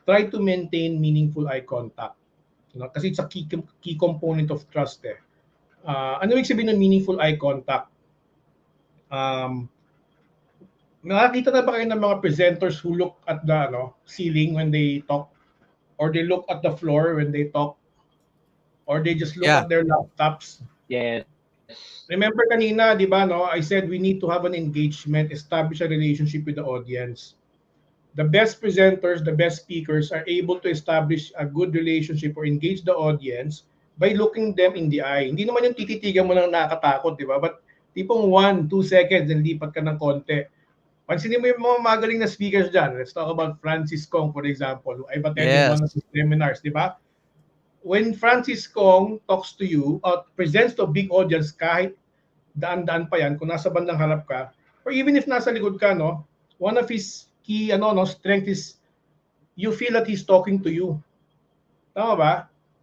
try to maintain meaningful eye contact. Kasi it's a key component of trust. Ano ibig sabihin ng meaningful eye contact? Nakakita na ba kayo ng mga presenters who look at the ceiling when they talk? Or they look at the floor when they talk? Or they just look Yeah. at their laptops? Yes. Remember kanina, di ba, no? I said we need to have an engagement, establish a relationship with the audience. The best presenters, the best speakers are able to establish a good relationship or engage the audience by looking them in the eye. Hindi naman yung tititigan mo nang nakakatakot, di ba? But tipong 1-2 seconds, and lipat ka ng konti. Pansinin mo yung mga magaling na speakers dyan. Let's talk about Francis Kong, for example. I've attended one of Yes. his seminars, di ba? When Francis Kong talks to you, presents to a big audience, kahit daan-daan pa yan kung nasa bandang harap ka, or even if nasa likod ka, no, one of his key strength is you feel that he's talking to you. Tama ba?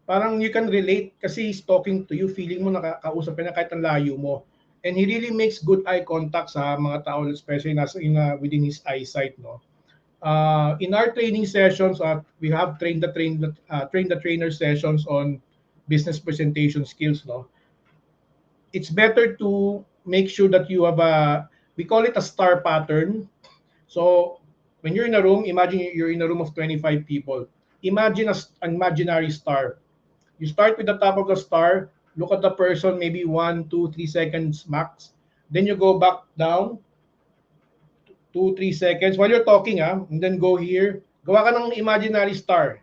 Parang you can relate kasi he's talking to you, feeling mo nakakausap ka niya kahit ang layo mo. And he really makes good eye contact sa mga tao, especially within his eyesight, no. In our training sessions, we have train the trainer sessions on business presentation skills, no. It's better to make sure that you have we call it a star pattern. So when you're in a room, imagine you're in a room of 25 people. Imagine an imaginary star. You start with the top of the star, look at the person, maybe 1, 2, 3 seconds max. Then you go back down 2, 3 seconds while you're talking, and then go here. Gawa ka ng imaginary star.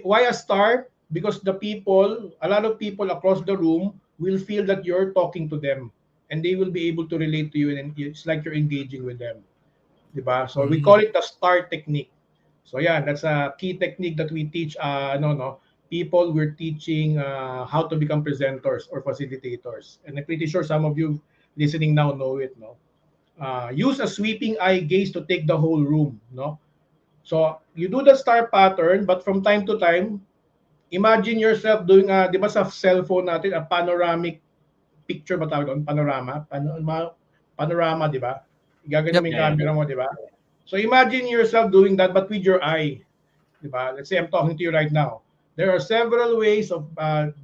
Why a star? Because a lot of people across the room will feel that you're talking to them, and they will be able to relate to you, and it's like you're engaging with them. Diba? So we call it the star technique. So yeah, that's a key technique that we teach people. We're teaching how to become presenters or facilitators. And I'm pretty sure some of you listening now know it, no? Use a sweeping eye gaze to take the whole room, no? So you do the star pattern, but from time to time, imagine yourself doing di ba sa cellphone natin, a panoramic picture ba tawag doon? Panorama, di ba? Gagano mo yung Yeah. camera mo, di ba? So imagine yourself doing that but with your eye. Diba? Let's say I'm talking to you right now. There are several ways of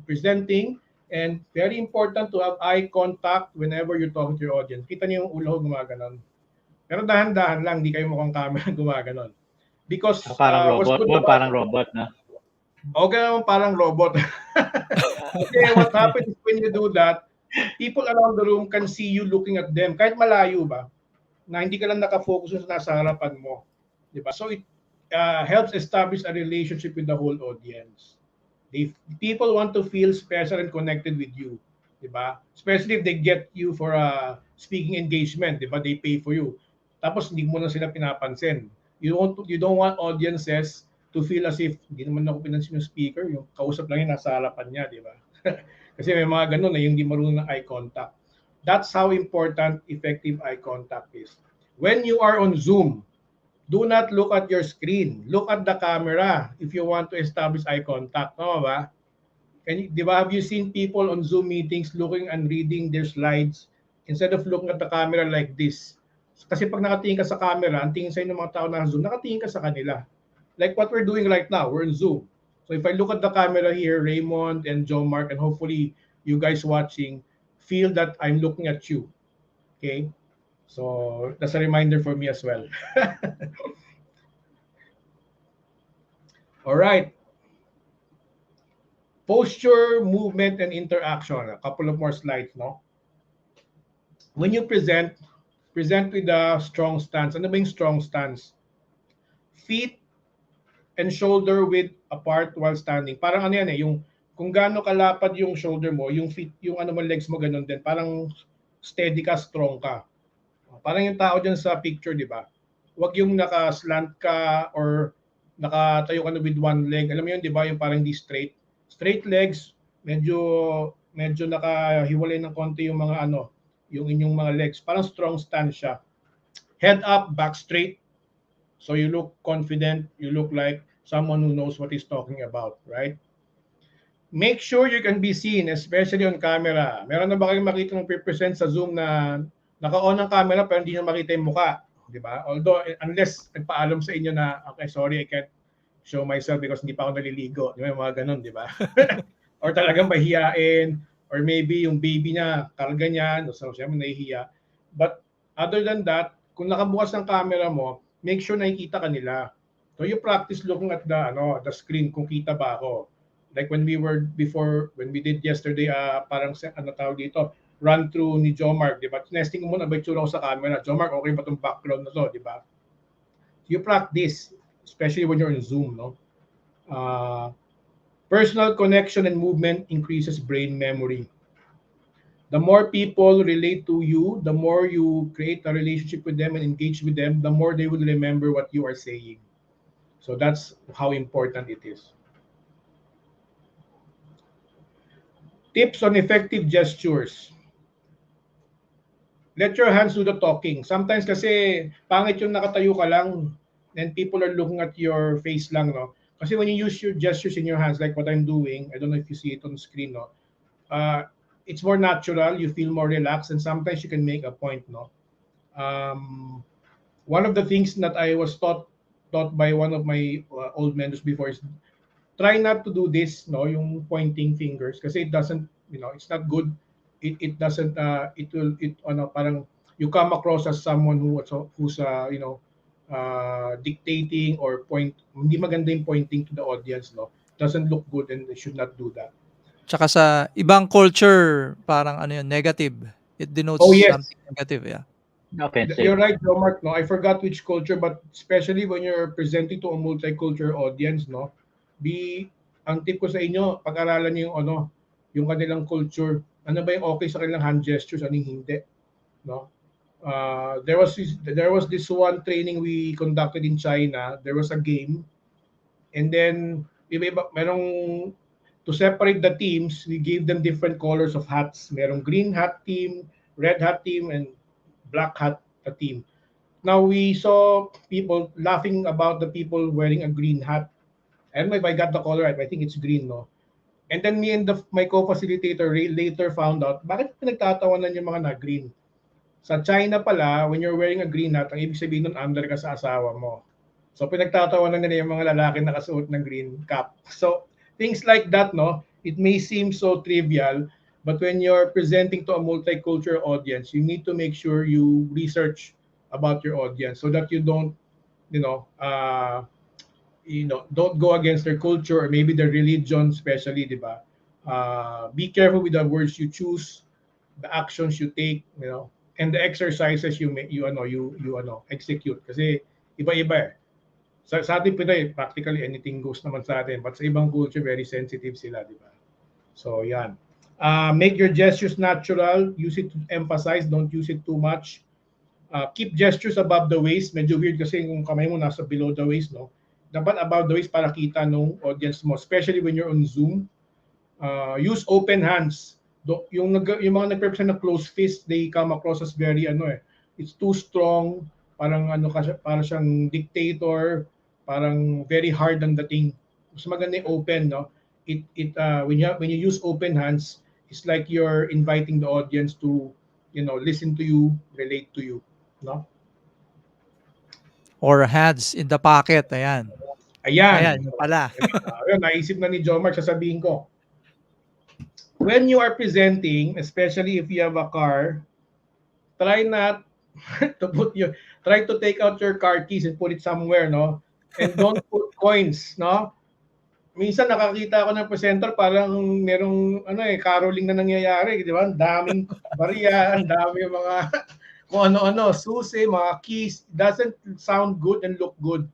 presenting, and very important to have eye contact whenever you're talking to your audience. Kita niyo yung ulo ko gumaganon. Pero dahan-dahan lang, di kayo mukhang camera gumaganon. Because Parang what's robot. good Well, about parang robot, no? okay naman parang robot. Kasi what happens when you do that, people around the room can see you looking at them. Kahit malayo ba, na hindi ka lang nakafocus sa nasa harapan mo. Diba? So it helps establish a relationship with the whole audience. People want to feel special and connected with you. Diba? Especially if they get you for a speaking engagement. Diba? They pay for you. Tapos hindi mo na sila pinapansin. You don't want audiences to feel as if hindi naman ako pinansin yung speaker, yung kausap lang yung nasa harapan niya, di ba? Kasi may mga ganun na yung hindi marunong ng eye contact. That's how important effective eye contact is. When you are on Zoom, do not look at your screen. Look at the camera if you want to establish eye contact. Tama ba? Di ba, have you seen people on Zoom meetings looking and reading their slides instead of looking at the camera like this? Kasi pag nakatingin ka sa camera, ang tingin sa'yo ng mga tao na Zoom, nakatingin ka sa kanila. Like what we're doing right now, we're in Zoom. So if I look at the camera here, Raymond and Joe Mark, and hopefully you guys watching, feel that I'm looking at you. Okay? So that's a reminder for me as well. All right. Posture, movement, and interaction. A couple of more slides, no? When you present with a strong stance. Ano ba yung strong stance? Feet and shoulder width apart while standing. Parang ano yan yung kung gaano kalapad yung shoulder mo, yung feet, yung legs mo ganun din. Parang steady ka, strong ka. Parang yung tao dyan sa picture, di ba? Huwag yung naka-slant ka or nakatayo ka na with one leg. Alam mo yun, di ba? Yung parang di straight. Straight legs, medyo nakahiwalay ng konti yung mga yung inyong mga legs. Parang strong stance siya. Head up, back straight. So you look confident, you look like someone who knows what he's talking about, right? Make sure you can be seen, especially on camera. Meron na ba kayong makita ng pre-present sa Zoom na naka-on ang camera pero hindi nyo makita yung mukha? Di ba? Although, unless nagpaalam sa inyo na, okay, sorry, I can't show myself because hindi pa ako naliligo. Di ba? Yung mga ganun, di ba? Or talagang mahihiyain, or maybe yung baby niya, karga niya, so siya nahihiya. But other than that, kung nakabukas ang camera mo, make sure nakikita ka nila. So you practice looking at the screen kung kita ba ako. Like when we did yesterday, parang tawag dito, run through ni Jomar, di ba? Nesting mo muna ba itsura ko sa camera? Jomar, okay ba itong background na to, di ba? You practice, especially when you're in Zoom, no? Personal connection and movement increases brain memory. The more people relate to you, the more you create a relationship with them and engage with them, the more they will remember what you are saying. So that's how important it is. Tips on effective gestures. let your hands do the talking. Sometimes kasi pangit yung nakatayo ka lang and people are looking at your face lang, no? Kasi when you use your gestures in your hands, like what I'm doing, I don't know if you see it on the screen, no? Uh, it's more natural, you feel more relaxed, and sometimes you can make a point, no? Um, One of the things that I was taught by one of my old mentors before is try not to do this, no, yung pointing fingers, kasi it doesn't, it's not good. It doesn't it will it ano parang you come across as someone who's dictating or point, hindi maganda yung pointing to the audience, no. Doesn't look good and they should not do that. Tsaka sa ibang culture, parang ano yun, negative. It denotes Oh yes, something negative, yeah. Offensive. you're right, Mark. No, I forgot which culture, but especially when you're presenting to a multicultural audience, no, be ang tip ko sa inyo, pag-aralan niyo yung yung kanilang culture. Ano ba yung okay sa kanilang hand gestures, anong hindi, no? There was this one training we conducted in China. There was a game, and then iba-iba, merong to separate the teams, we gave them different colors of hats. Merong green hat team, red hat team, and black hat team. Now we saw people laughing about the people wearing a green hat. I don't know if I got the color right. I think it's green, no? And then me and my co-facilitator later found out, bakit pinagtatawanan yung mga na-green? Sa China pala, when you're wearing a green hat, ang ibig sabihin nun, under ka sa asawa mo. So pinagtatawanan nila yung mga lalaki na nakasuot ng green cap. So things like that, no? It may seem so trivial, but when you're presenting to a multicultural audience, you need to make sure you research about your audience so that you don't, you know, don't go against their culture or maybe their religion, especially, di ba? Be careful with the words you choose, the actions you take, and the exercises you execute. Kasi iba-iba eh. Sa ating Pinoy, practically anything goes naman sa atin. But sa ibang culture, very sensitive sila, di ba? So, yan. Make your gestures natural. Use it to emphasize. Don't use it too much. Keep gestures above the waist. Medyo weird kasi yung kamay mo nasa below the waist, no? Dapat above the waist para kita nung audience mo, especially when you're on Zoom. Use open hands. Yung mga nagrepresent na closed fist, they come across as very it's too strong, parang para siyang dictator, parang very hard ang dating. Mas maganda yung open, no? When you use open hands, it's like you're inviting the audience to listen to you, relate to you, no? Or hands in the pocket, ayan. Ayan, Ayan. yun pala. Ayun, naisip na ni Jomar, sasabihin ko. When you are presenting, especially if you have a car, try not try to take out your car keys and put it somewhere, no? And don't put coins, no? Minsan nakakita ako ng presenter parang merong caroling na nangyayari, di ba? Ang daming barya, ang dami yung mga kung ano-ano, susi, mga keys. It doesn't sound good and look good.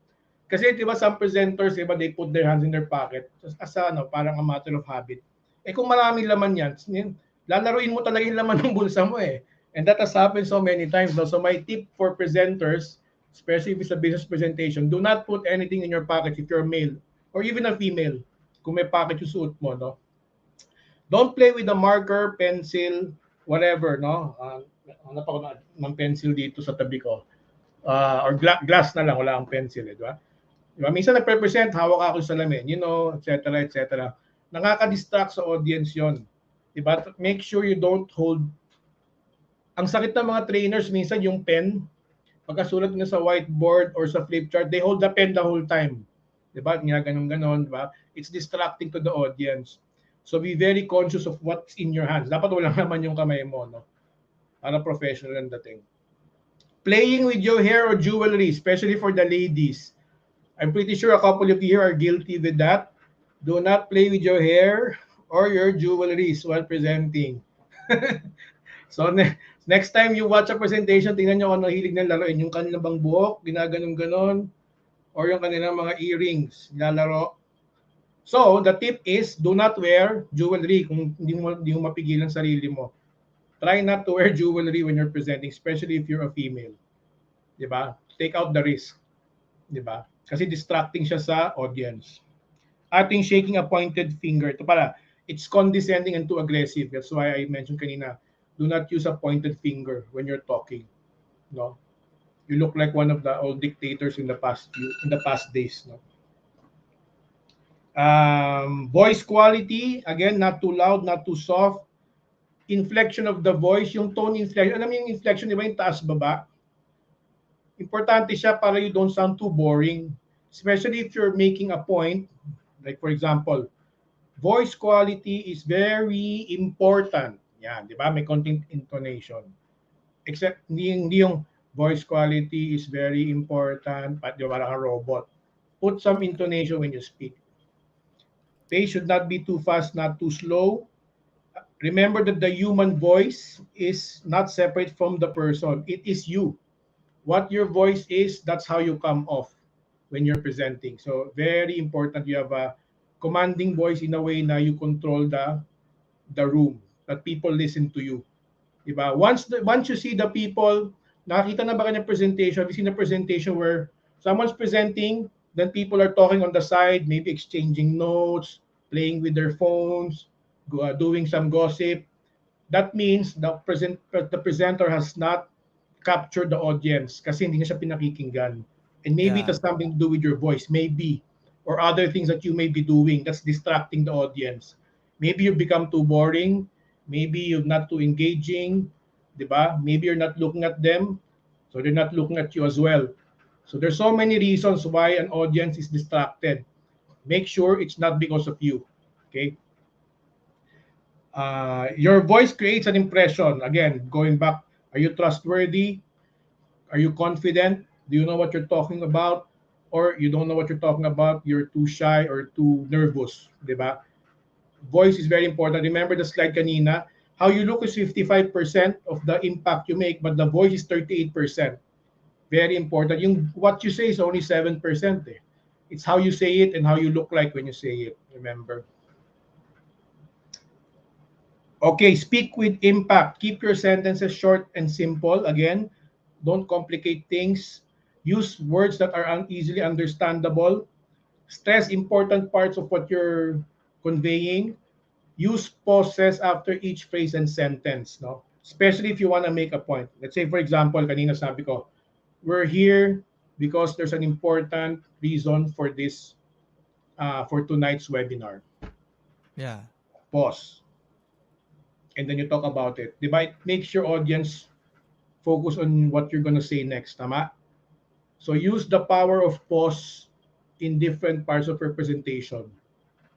Kasi di ba some presenters, di ba, they put their hands in their pocket as parang a matter of habit. Eh kung maraming laman yan, lalaruin mo talaga yung laman ng bulsa mo eh. And that has happened so many times. No? So my tip for presenters, especially if it's a business presentation, do not put anything in your pocket if you're male or even a female. Kung may pocket yung suot mo, no? Don't play with a marker, pencil, whatever, no? Hanap ako ng pencil dito sa tabi ko. Or glass na lang, wala akong pencil, di ba? Diba? Minsan nagpe-present, hawak ako sa salamin, etc., etc. Nakaka-distract sa audience yon. Diba? Make sure you don't hold. Ang sakit ng mga trainers, minsan yung pen, pagkasulat nila sa whiteboard or sa flip chart, they hold the pen the whole time. Diba? Ganon, diba? It's distracting to the audience. So be very conscious of what's in your hands. Dapat walang naman yung kamay mo, no? Para professional ang dating. Playing with your hair or jewelry, especially for the ladies. I'm pretty sure a couple of you here are guilty with that. Do not play with your hair or your jewelries while presenting. So next time you watch a presentation, tingnan nyo kung ano hilig ng laruin. Yung kanilang bang buhok, ginaganon-ganon, or yung kanilang mga earrings, nilalaro. So the tip is, do not wear jewelry kung hindi mo mapigilan sarili mo. Try not to wear jewelry when you're presenting, especially if you're a female. Diba? Take out the risk. Diba? Kasi distracting siya sa audience. Ating shaking a pointed finger. Ito pala, it's condescending and too aggressive. That's why I mentioned kanina, do not use a pointed finger when you're talking. No, you look like one of the old dictators in the past days. No. Voice quality, again, not too loud, not too soft. Inflection of the voice, yung tone inflection. Alam mo yung inflection, di ba yung taas-baba? Importante siya para you don't sound too boring. Especially if you're making a point. Like for example, voice quality is very important. Yan, di ba? May konting intonation. Except, hindi yung voice quality is very important, di ba, parang robot. Put some intonation when you speak. Pace should not be too fast, not too slow. Remember that the human voice is not separate from the person. It is you. What your voice is, that's how you come off when you're presenting. So very important you have a commanding voice in a way na you control the room, that people listen to you. Diba? Once you see the people, nakita na ba kanya presentation? Have you seen a presentation where someone's presenting, then people are talking on the side, maybe exchanging notes, playing with their phones, doing some gossip. That means the presenter has not captured the audience kasi hindi niya siya pinakikinggan. And maybe it Yeah. has something to do with your voice, maybe, or other things that you may be doing that's distracting the audience. Maybe you become too boring, maybe you're not too engaging, di ba? Maybe you're not looking at them, so they're not looking at you as well. So there's so many reasons why an audience is distracted. Make sure it's not because of you. Okay. Your voice creates an impression. Again, going back, are you trustworthy? Are you confident? Do you know what you're talking about? Or you don't know what you're talking about, you're too shy or too nervous, di ba? Voice is very important. Remember the slide kanina? How you look is 55% of the impact you make, but the voice is 38%. Very important. Yung what you say is only 7%. Eh. It's how you say it and how you look like when you say it. Remember. Okay, speak with impact. Keep your sentences short and simple. Again, don't complicate things. Use words that are easily understandable. Stress important parts of what you're conveying. Use pauses after each phrase and sentence, no? Especially if you want to make a point. Let's say, for example, kanina sabi ko, we're here because there's an important reason for this, for tonight's webinar. Yeah. Pause. And then you talk about it. Diba? It makes your audience focus on what you're gonna say next, tama? So use the power of pause in different parts of your presentation.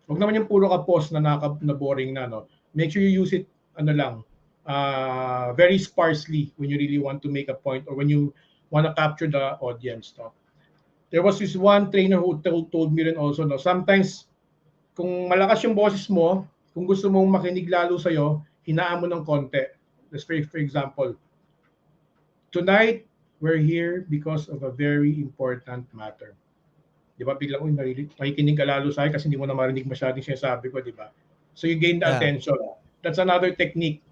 Huwag naman yung puro ka pause na boring na, no? Make sure you use it, ano lang, very sparsely when you really want to make a point or when you want to capture the audience, no? There was this one trainer who told me rin also, no? Sometimes, kung malakas yung boses mo, kung gusto mong makinig lalo sa'yo, hinaan mo ng konti. Let's say, for example, tonight, we're here because of a very important matter. Di ba? Biglang, makikinig ka lalo sa akin kasi hindi mo na marinig masyadong sinasabi ko, di ba? So you gain the Yeah. attention. That's another technique.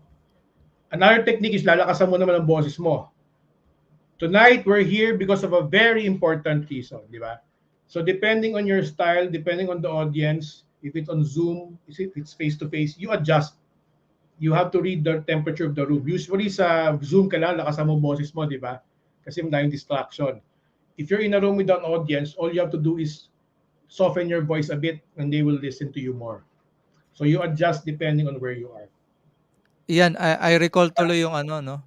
Another technique is lalakasan mo naman ang boses mo. Tonight, we're here because of a very important reason, di ba? So depending on your style, depending on the audience, if it's on Zoom, if it's face-to-face, you adjust. You have to read the temperature of the room. Usually sa Zoom ka lang, lakasan mo boses mo, di ba? Kasi madaming distraction. If you're in a room with an audience, all you have to do is soften your voice a bit and they will listen to you more. So you adjust depending on where you are. Iyan, I recall tuloy yung ano, no?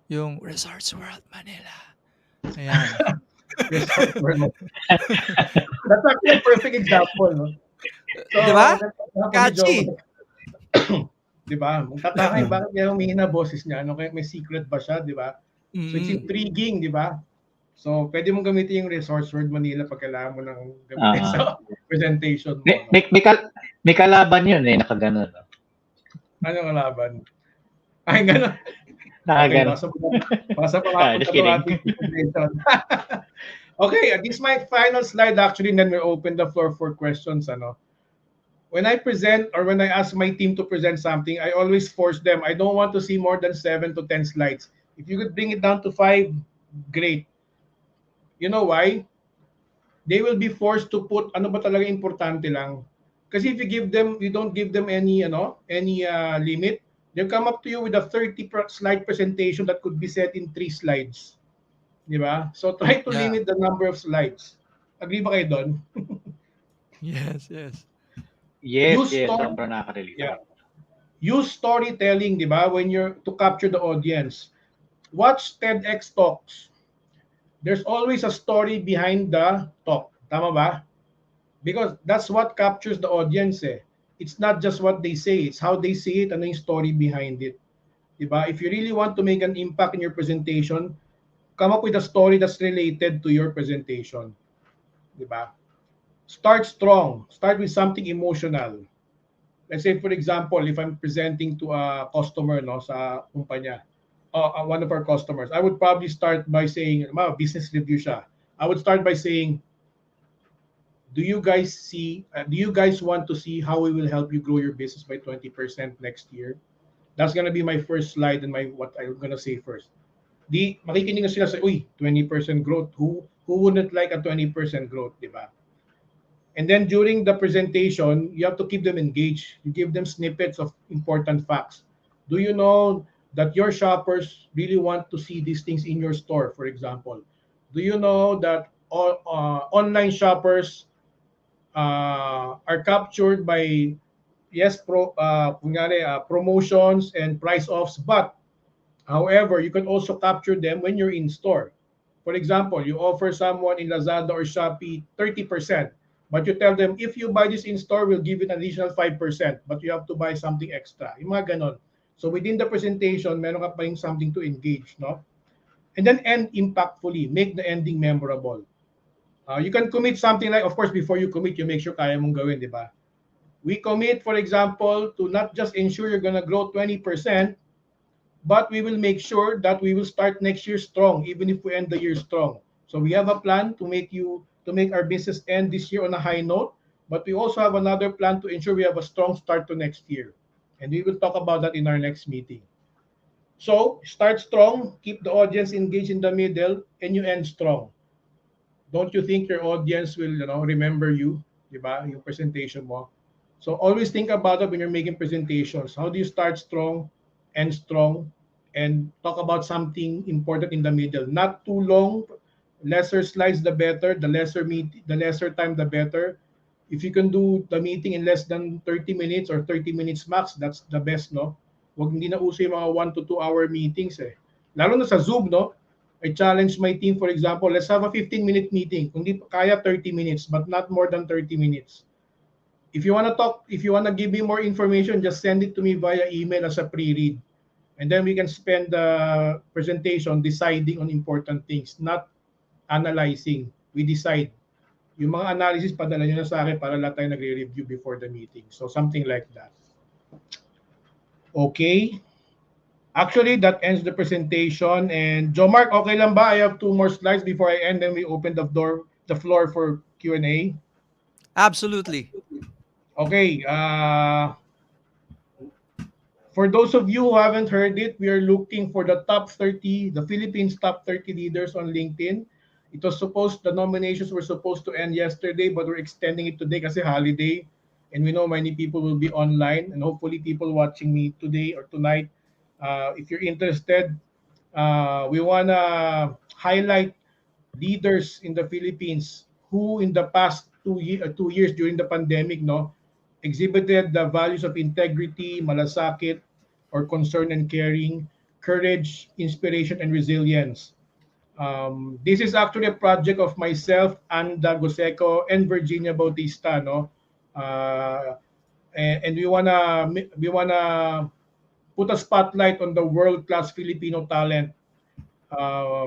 Yung Resorts World Manila. Ayan. Resort World. That's actually a perfect example, no? So, Di ba? Catchy! Catchy. Di ba? Magtataka bakit kaya humihina boses niya? Ano kaya may secret ba siya, di ba? So it's intriguing, di ba? So pwede mong gamitin yung Resorts World Manila pag kailangan mo ng gamitin sa presentation mo. No? May kalaban yun eh, nakaganon. No? Anong kalaban? Ay, gano'n. Nakaganon. Basta mga Just kidding. presentation. Okay, this is my final slide actually, and then we open the floor for questions. Ano? When I present or when I ask my team to present something, I always force them. I don't want to see more than 7 to 10 slides. If you could bring it down to 5, great. You know why? They will be forced to put ano ba talaga importante lang. Kasi if you don't give them any limit, They'll come up to you with a 30-slide presentation that could be set in 3 slides. Di ba? So try to Yeah. limit the number of slides. Agree ba kayo doon? Yes, yes. Yes, Use yes, story, sobrang nakaka-relate. yeah. Use storytelling, di ba? When you're to capture the audience. Watch TEDx talks. There's always a story behind the talk. Tama ba? Because that's what captures the audience eh. It's not just what they say, it's how they say it and yung story behind it. Diba? If you really want to make an impact in your presentation, come up with a story that's related to your presentation. Diba? Start strong. Start with something emotional. Let's say, for example, if I'm presenting to a customer no, sa kumpanya, one of our customers, I would probably start by saying, business review siya. I would start by saying, do you guys want to see how we will help you grow your business by 20% next year? That's gonna be my first slide and my what I'm gonna say first. Di makikinig na sila sa, uy, 20% growth. Who wouldn't like a 20% growth, di ba? And then during the presentation, you have to keep them engaged. You give them snippets of important facts. Do you know that your shoppers really want to see these things in your store, for example? Do you know that all online shoppers are captured by yes promotions and price offs, but however you can also capture them when you're in store. For example, you offer someone in Lazada or Shopee 30%, but you tell them if you buy this in store we'll give you an additional 5%, but you have to buy something extra, yung mga ganon. So within the presentation meron ka pa rin something to engage, no? And then end impactfully, make the ending memorable. You can commit something like, of course, before you commit, you make sure kaya mong gawin, di ba? We commit, for example, to not just ensure you're going to grow 20%, but we will make sure that we will start next year strong, even if we end the year strong. So we have a plan to make our business end this year on a high note, but we also have another plan to ensure we have a strong start to next year. And we will talk about that in our next meeting. So start strong, keep the audience engaged in the middle, and you end strong. Don't you think your audience will, remember you, di ba? Yung presentation mo. So always think about it when you're making presentations. How do you start strong, end strong, and talk about something important in the middle? Not too long. Lesser slides, the better. The lesser time, the better. If you can do the meeting in less than 30 minutes or 30 minutes max, that's the best, no? Huwag hindi na uso yung mga 1 to 2 hour meetings eh. Lalo na sa Zoom, no? I challenge my team, for example, let's have a 15-minute meeting. Kung di kaya 30 minutes, but not more than 30 minutes. If you want to talk, if you want to give me more information, just send it to me via email as a pre-read. And then we can spend the presentation deciding on important things, not analyzing. We decide. Yung mga analysis, padala nyo na sa akin para lahat tayo nagre-review before the meeting. So something like that. Okay. Actually, that ends the presentation. And Joe Mark, okay lang ba? I have 2 more slides before I end, then we open the floor for Q&A. Absolutely. Okay. For those of you who haven't heard it, we are looking for the Philippines top 30 leaders on LinkedIn. The nominations were supposed to end yesterday, but we're extending it today kasi holiday. And we know many people will be online, and hopefully people watching me today or tonight, if you're interested, we want to highlight leaders in the Philippines who in the past 2 years during the pandemic, no, exhibited the values of integrity, malasakit, or concern and caring, courage, inspiration, and resilience. This is actually a project of myself, Anda Goseco, and Virginia Bautista, no? And we wanna put a spotlight on the world-class Filipino talent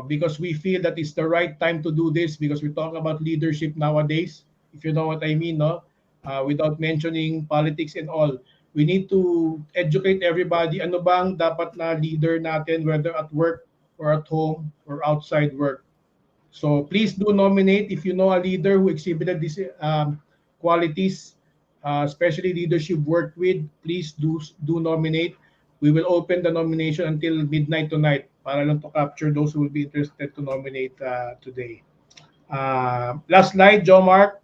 because we feel that it's the right time to do this because we're talking about leadership nowadays, if you know what I mean, no? Without mentioning politics and all. We need to educate everybody ano bang dapat na leader natin whether at work or at home or outside work. So please do nominate if you know a leader who exhibited these qualities, especially leadership worked with. Please do nominate. We will open the nomination until midnight tonight para lang to capture those who will be interested to nominate today. Last slide, Joe Mark.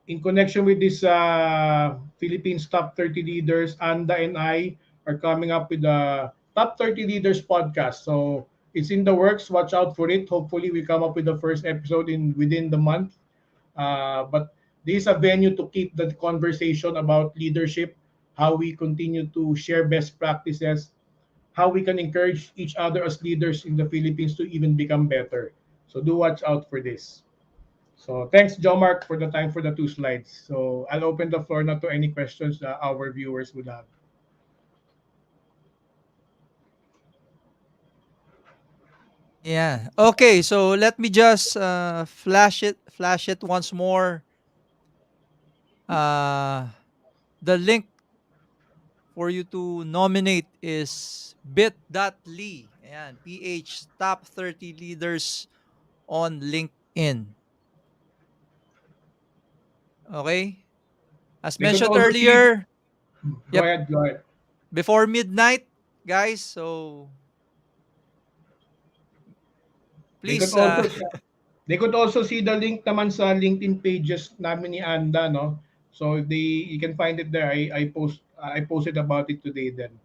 In connection with this Philippines Top 30 Leaders, Anda and I are coming up with the Top 30 Leaders podcast. So it's in the works. Watch out for it. Hopefully, we come up with the first episode in within the month. But this is a venue to keep the conversation about leadership, how we continue to share best practices, how we can encourage each other as leaders in the Philippines to even become better. So do watch out for this. So thanks, Joe Mark, for the time for the two slides. So I'll open the floor now to any questions that our viewers would have. Yeah. Okay, so let me just flash it once more. Uh the link for you to nominate is bit.ly. Ayan, PH Top 30 Leaders on LinkedIn. Okay? As They could mentioned also see. earlier, Go yep, ahead, go ahead. before midnight, guys. So They could please, also they could also see the link naman sa LinkedIn pages namin ni Anda, no? So if they you can find it there. I posted about it today then.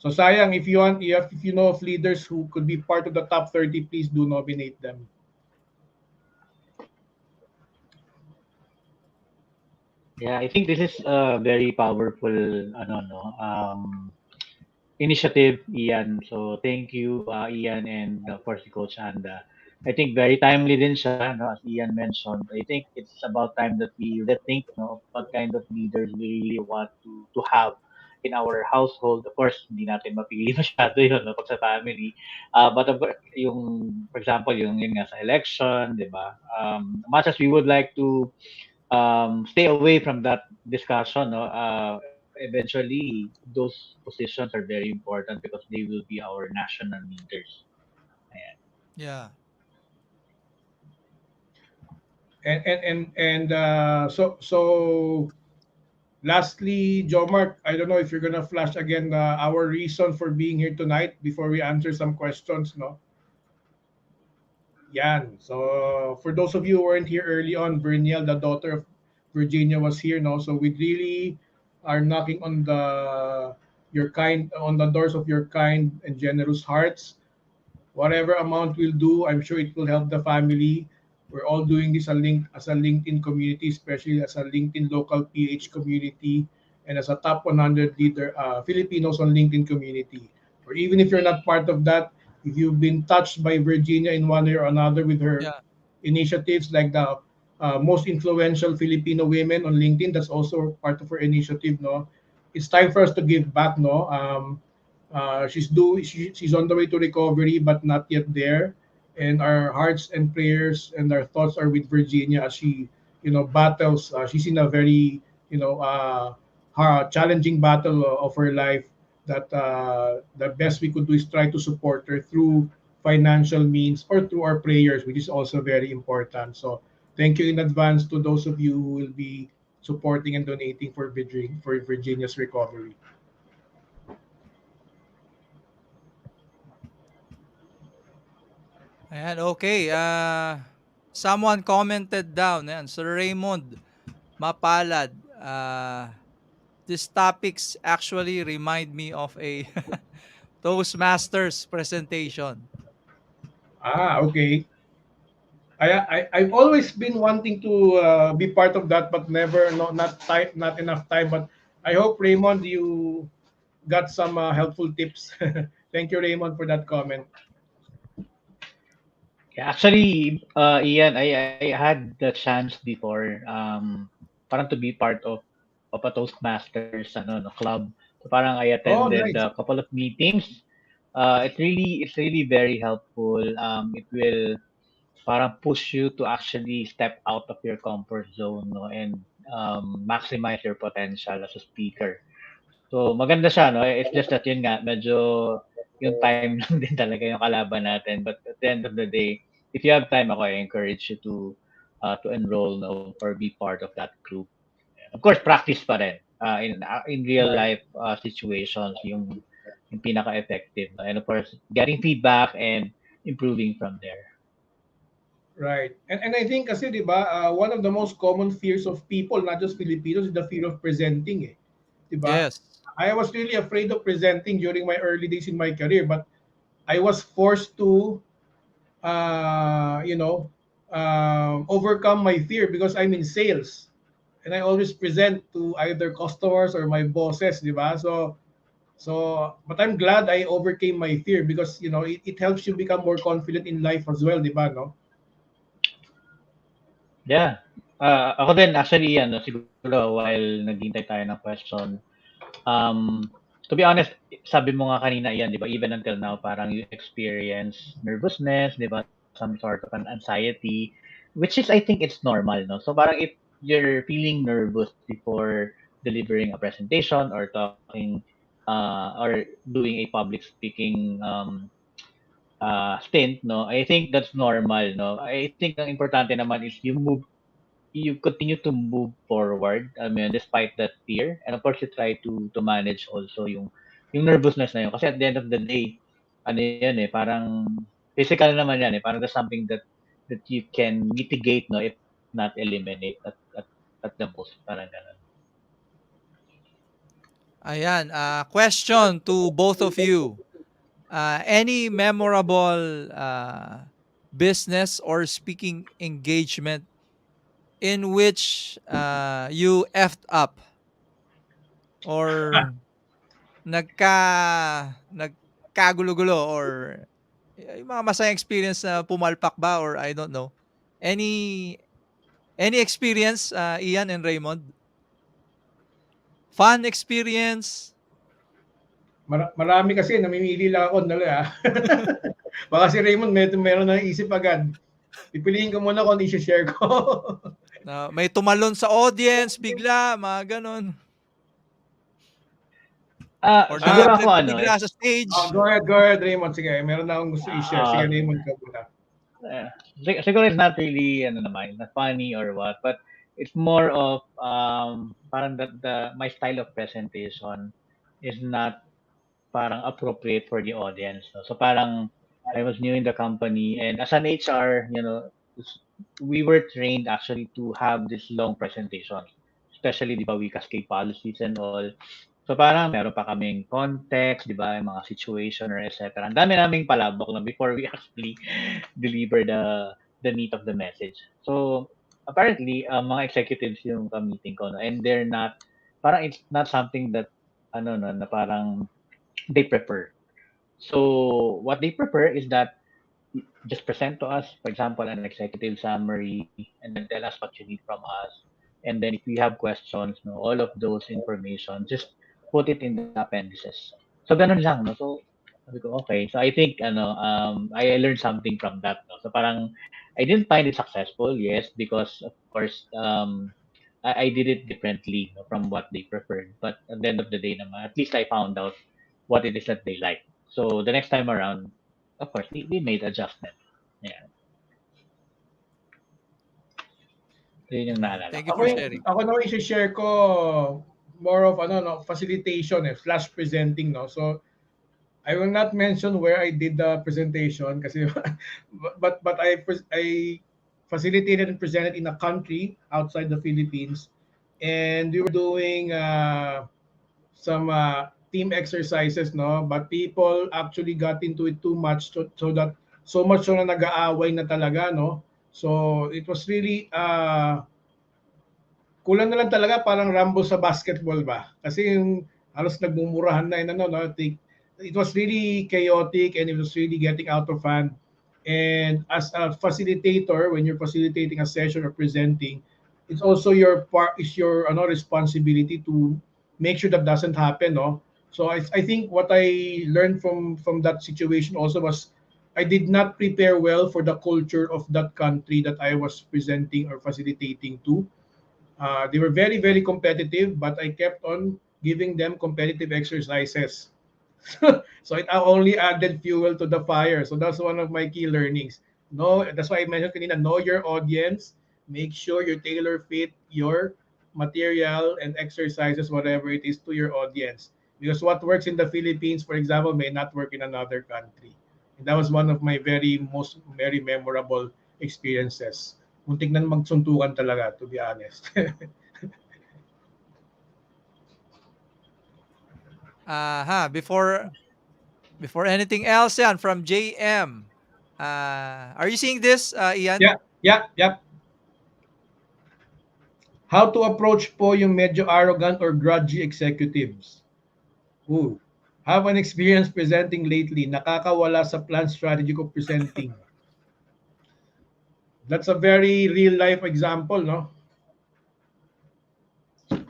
So sayang if you want if you know of leaders who could be part of the top 30, please do nominate them. Yeah, I think this is a very powerful ano no initiative, Ian. So thank you, Ian, and of course si Coach Anda. I think very timely din siya, no, as Ian mentioned. I think it's about time that we rethink, no, what kind of leaders we really want to have in our household. Of course, hindi natin mapili masyado yun, no, pag sa family. But yung, for example, yun nga sa election, di ba? Much as we would like to stay away from that discussion, no, eventually those positions are very important because they will be our national leaders. Ayan. yeah. So lastly, Joe Mark, I don't know if you're gonna flash again our reason for being here tonight before we answer some questions, no? Yan. So for those of you who weren't here early on, Berniel, the daughter of Virginia, was here, no? So we really are knocking on the doors of your kind and generous hearts. Whatever amount we'll do, I'm sure it will help the family. We're all doing this as a LinkedIn community, especially as a LinkedIn local PH community, and as a top 100 leader Filipinos on LinkedIn community. Or even if you're not part of that, if you've been touched by Virginia in one way or another with her Yeah. initiatives like the most influential Filipino women on LinkedIn, that's also part of her initiative. No, it's time for us to give back. No, she's on the way to recovery, but not yet there. And our hearts and prayers and our thoughts are with Virginia as she, battles. She's in a very, challenging battle of her life. That the best we could do is try to support her through financial means or through our prayers, which is also very important. So thank you in advance to those of you who will be supporting and donating for Virginia's recovery. Ayan, okay. Someone commented down. Ayan, Sir Raymond, mapalad. These topics actually remind me of a Toastmasters presentation. Okay. I've always been wanting to be part of that, but never, no, not enough time. But I hope Raymond, you got some helpful tips. Thank you, Raymond, for that comment. Yeah, actually, Ian, I had the chance before, parang to be part of a Toastmasters ano, no, club. So parang I Oh, attended nice. a couple of meetings. It's really very helpful. It will parang push you to actually step out of your comfort zone, no, and maximize your potential as a speaker. So maganda siya, no? It's just that yun nga, medyo yung time lang din talaga yung kalaban natin. But at the end of the day, if you have time, ako, I encourage you to enroll, no, or be part of that group. Of course, practice pa rin. In real Right. life situations, yung pinaka-effective. No? And of course, getting feedback and improving from there. Right. And I think kasi 'di ba, one of the most common fears of people, not just Filipinos, is the fear of presenting eh. 'Di ba? Yes. I was really afraid of presenting during my early days in my career, but I was forced to you know, overcome my fear because I'm in sales. And I always present to either customers or my bosses, 'di ba? But I'm glad I overcame my fear because you know it helps you become more confident in life as well, di ba, no? Yeah. Ako din actually ano siguro while naghihintay tayo ng question, um, to be honest, sabi mo nga kanina yan, 'di ba? Even until now, parang you experience nervousness, 'di ba? Some sort of an anxiety, which is I think it's normal, no? So parang if you're feeling nervous before delivering a presentation or talking or doing a public speaking stint, no? I think that's normal, no? I think ang importante naman is you continue to move forward, I mean, despite that fear. And of course, you try to manage also yung nervousness na yun. Kasi at the end of the day, ano yan eh, parang physical naman yan eh. Parang there's something that you can mitigate, no, if not eliminate at the most. Parang ganun. Ayan, question to both of you. Any memorable business or speaking engagement in which you effed up or nagkagulo-gulo or yung mga masayang experience na pumalpak ba or I don't know. Any any experience, Ian and Raymond? Fun experience? Marami kasi namimili lang ako dali ah. Baka si Raymond meron na isip agad. Pipiliin ko muna kung i-share ko. Na may tumalon sa audience bigla, mga ganon. Or Siguro Ah, ako nalaglag ka ano, bigla sa stage. go ahead, Raymond. Sige, meron na akong gusto i-share. Sige, Raymond, ka muna. siguro it's not really ano naman, not funny or what, but it's more of parang the my style of presentation is not parang appropriate for the audience. No? So parang I was new in the company and as an HR, we were trained actually to have this long presentation. Especially, di ba, we cascade policies and all. So parang meron pa kaming context, di ba, yung mga situation or etc. Ang dami naming palabok na before we actually deliver the meat of the message. So apparently, mga executives yung ka-meeting ko, no? And they're not, parang it's not something that, ano, no, na parang they prefer. So what they prefer is that just present to us, for example, an executive summary, and then tell us what you need from us. And then if we have questions, no, all of those information, just put it in the appendices. So ganun lang, no. So sabi ko, okay. So I think I learned something from that, no. So parang I didn't find it successful, yes, because of course I did it differently, no, from what they preferred. But at the end of the day, naman, at least I found out what it is that they like. So the next time around, of course, we made adjustment. Yeah. Yun yung naalala Thank ko. you for sharing. Ako naman i-share ko more of ano no, facilitation flash presenting no. So I will not mention where I did the presentation kasi but I facilitated and presented in a country outside the Philippines and we were doing some team exercises no but people actually got into it too much so that so much so na nag-aaway na talaga no so it was really kulang na lang talaga parang rumble sa basketball ba kasi yung halos nagmumurahan na no it was really chaotic and it was really getting out of hand and as a facilitator when you're facilitating a session or presenting it's also your part is your responsibility to make sure that doesn't happen no so I think what I learned from that situation also was I did not prepare well for the culture of that country that I was presenting or facilitating to. They were very, very competitive, but I kept on giving them competitive exercises. So it only added fuel to the fire. So that's one of my key learnings. No, that's why I mentioned kanina, know your audience. Make sure you tailor fit your material and exercises, whatever it is, to your audience. Because what works in the Philippines, for example, may not work in another country. And that was one of my very memorable experiences. Muntik na magsuntukan talaga, to be honest. Before anything else, yan, from JM. Are you seeing this, Ian? Yeah. How to approach po yung medyo arrogant or grudgy executives? Ooh. Have an experience presenting lately. Nakakawala sa plan strategy ko presenting. That's a very real life example, no?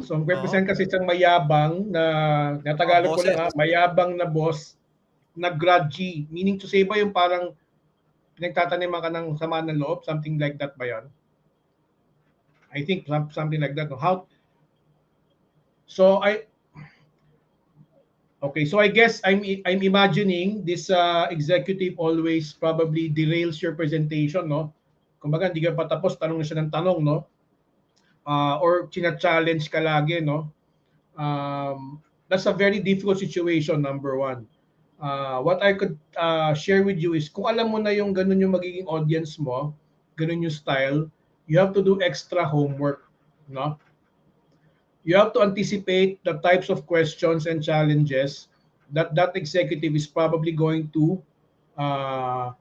So, ang Oo. represent kasi isang mayabang na, Tagalog ko lang ha, Boses. mayabang na boss na grudgy. Meaning to say ba yung parang pinagtataniman ka ng sama ng loob? Something like that ba yan? I think something like that. No? So I guess I'm imagining this executive always probably derails your presentation, no? Kumbaga hindi ka pa tapos, tanong na siya ng tanong, no? Or china-challenge ka lagi, no? That's a very difficult situation, number one. What I could share with you is kung alam mo na yung ganun yung magiging audience mo, ganun yung style, you have to do extra homework, no? You have to anticipate the types of questions and challenges that executive is probably going to uh,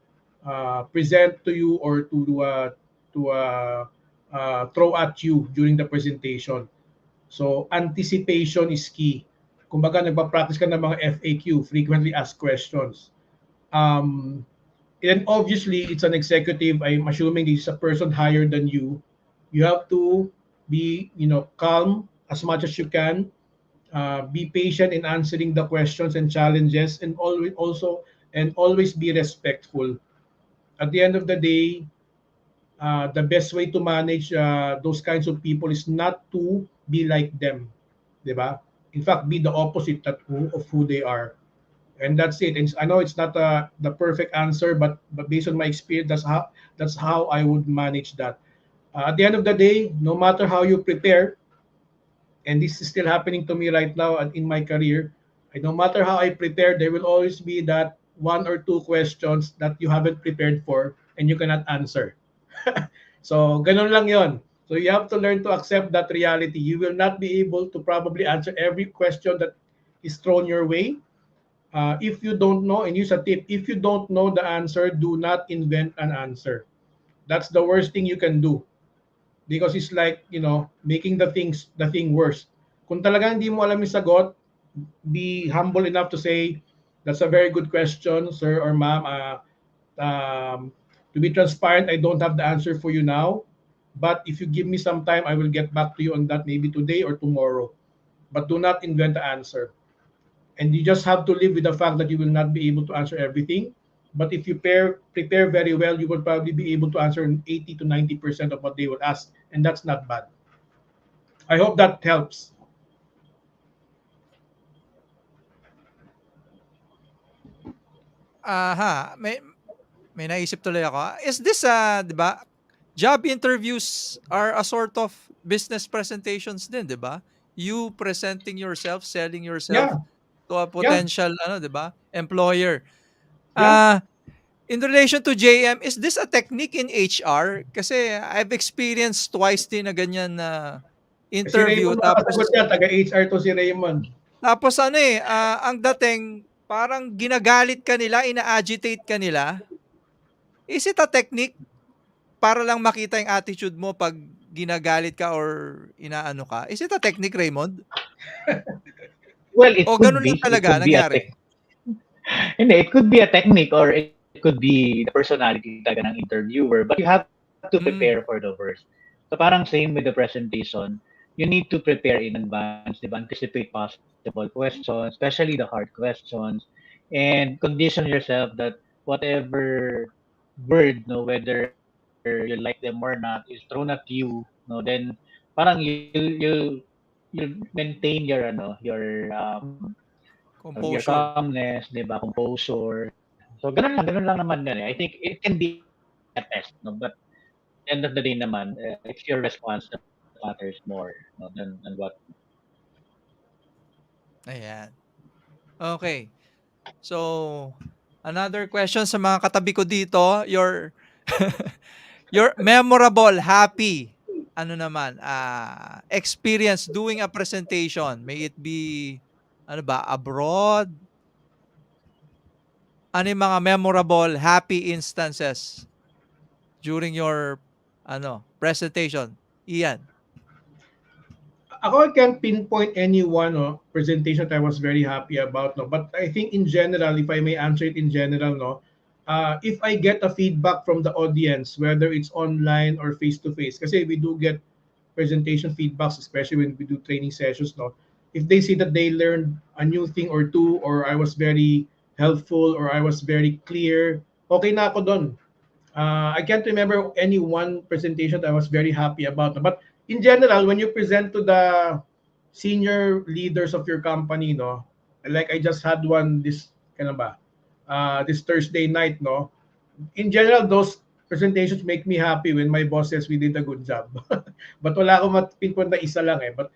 present to you or to throw at you during the presentation. So anticipation is key. Kumbaga nagpa-practice ka ng mga FAQ, frequently asked questions. And obviously, it's an executive. I'm assuming this is a person higher than you. You have to be, calm as much as you can. Be patient in answering the questions and challenges, and always be respectful. At the end of the day, the best way to manage those kinds of people is not to be like them, diba? In fact, be the opposite of who they are, and that's it. And I know it's not the perfect answer, but based on my experience, that's how I would manage that. At the end of the day, no matter how you prepare, and this is still happening to me right now in my career, no matter how I prepare, there will always be that one or two questions that you haven't prepared for and you cannot answer. So, ganun lang yon. So, you have to learn to accept that reality. You will not be able to probably answer every question that is thrown your way. If you don't know, and use a tip, if you don't know the answer, do not invent an answer. That's the worst thing you can do, because it's like, making the thing worse. Kung talagang hindi mo alam yung sagot, be humble enough to say, that's a very good question, sir or ma'am. To be transparent, I don't have the answer for you now, but if you give me some time, I will get back to you on that, maybe today or tomorrow. But do not invent the answer. And you just have to live with the fact that you will not be able to answer everything. But if you prepare very well, you will probably be able to answer 80 to 90% of what they will ask, and that's not bad. I hope that helps. May naisip tuloy ako. Is this, 'di ba? Job interviews are a sort of business presentations din, 'di ba? You presenting yourself, selling yourself Yeah, to a yeah, potential, 'di ba, employer. yeah. Ah, in relation to JM, is this a technique in HR? Kasi I've experienced twice din na ganyan na Si interview, Raymond makakasagot tapos yan, taga-HR to si Raymond. ang dating parang ginagalit ka nila, ina-agitate ka nila. Is it a technique para lang makita yung attitude mo 'pag ginagalit ka or inaano ka? Is it a technique, Raymond? Well, it O could ganun lang be. It talaga could be a nangyari? Hindi, it could be a technique, or it could be the personality talaga ng interviewer. But you have to prepare Hmm, for the worst. So parang same with the presentation. You need to prepare in advance, di ba? Anticipate possible questions, especially the hard questions, and condition yourself that whatever word, no, whether you like them or not, is thrown at you, no, then parang you'll maintain your composure. calmness, 'di ba, composure. So ganun lang naman 'yan, eh. I think it can be a test, no, but at the end of the day naman, it's your response that matters more, no, than what. Ayan. Okay. So, another question sa mga katabi ko dito, your Your memorable, happy, ano naman, experience doing a presentation. May it be, ano ba, abroad? Ano yung mga memorable, happy instances during your, presentation? Ian. Ako, I can't pinpoint any one presentation that I was very happy about. No? But I think in general, if I may answer it in general, no, if I get a feedback from the audience, whether it's online or face-to-face, kasi we do get presentation feedbacks, especially when we do training sessions. No? If they see that they learned a new thing or two, or I was very helpful, or I was very clear, okay na ako doon. I can't remember any one presentation that I was very happy about. But in general, when you present to the senior leaders of your company, no, like I just had one this this Thursday night, no. In general, those presentations make me happy when my boss says we did a good job. But wala akong pinpoint na isa lang eh. But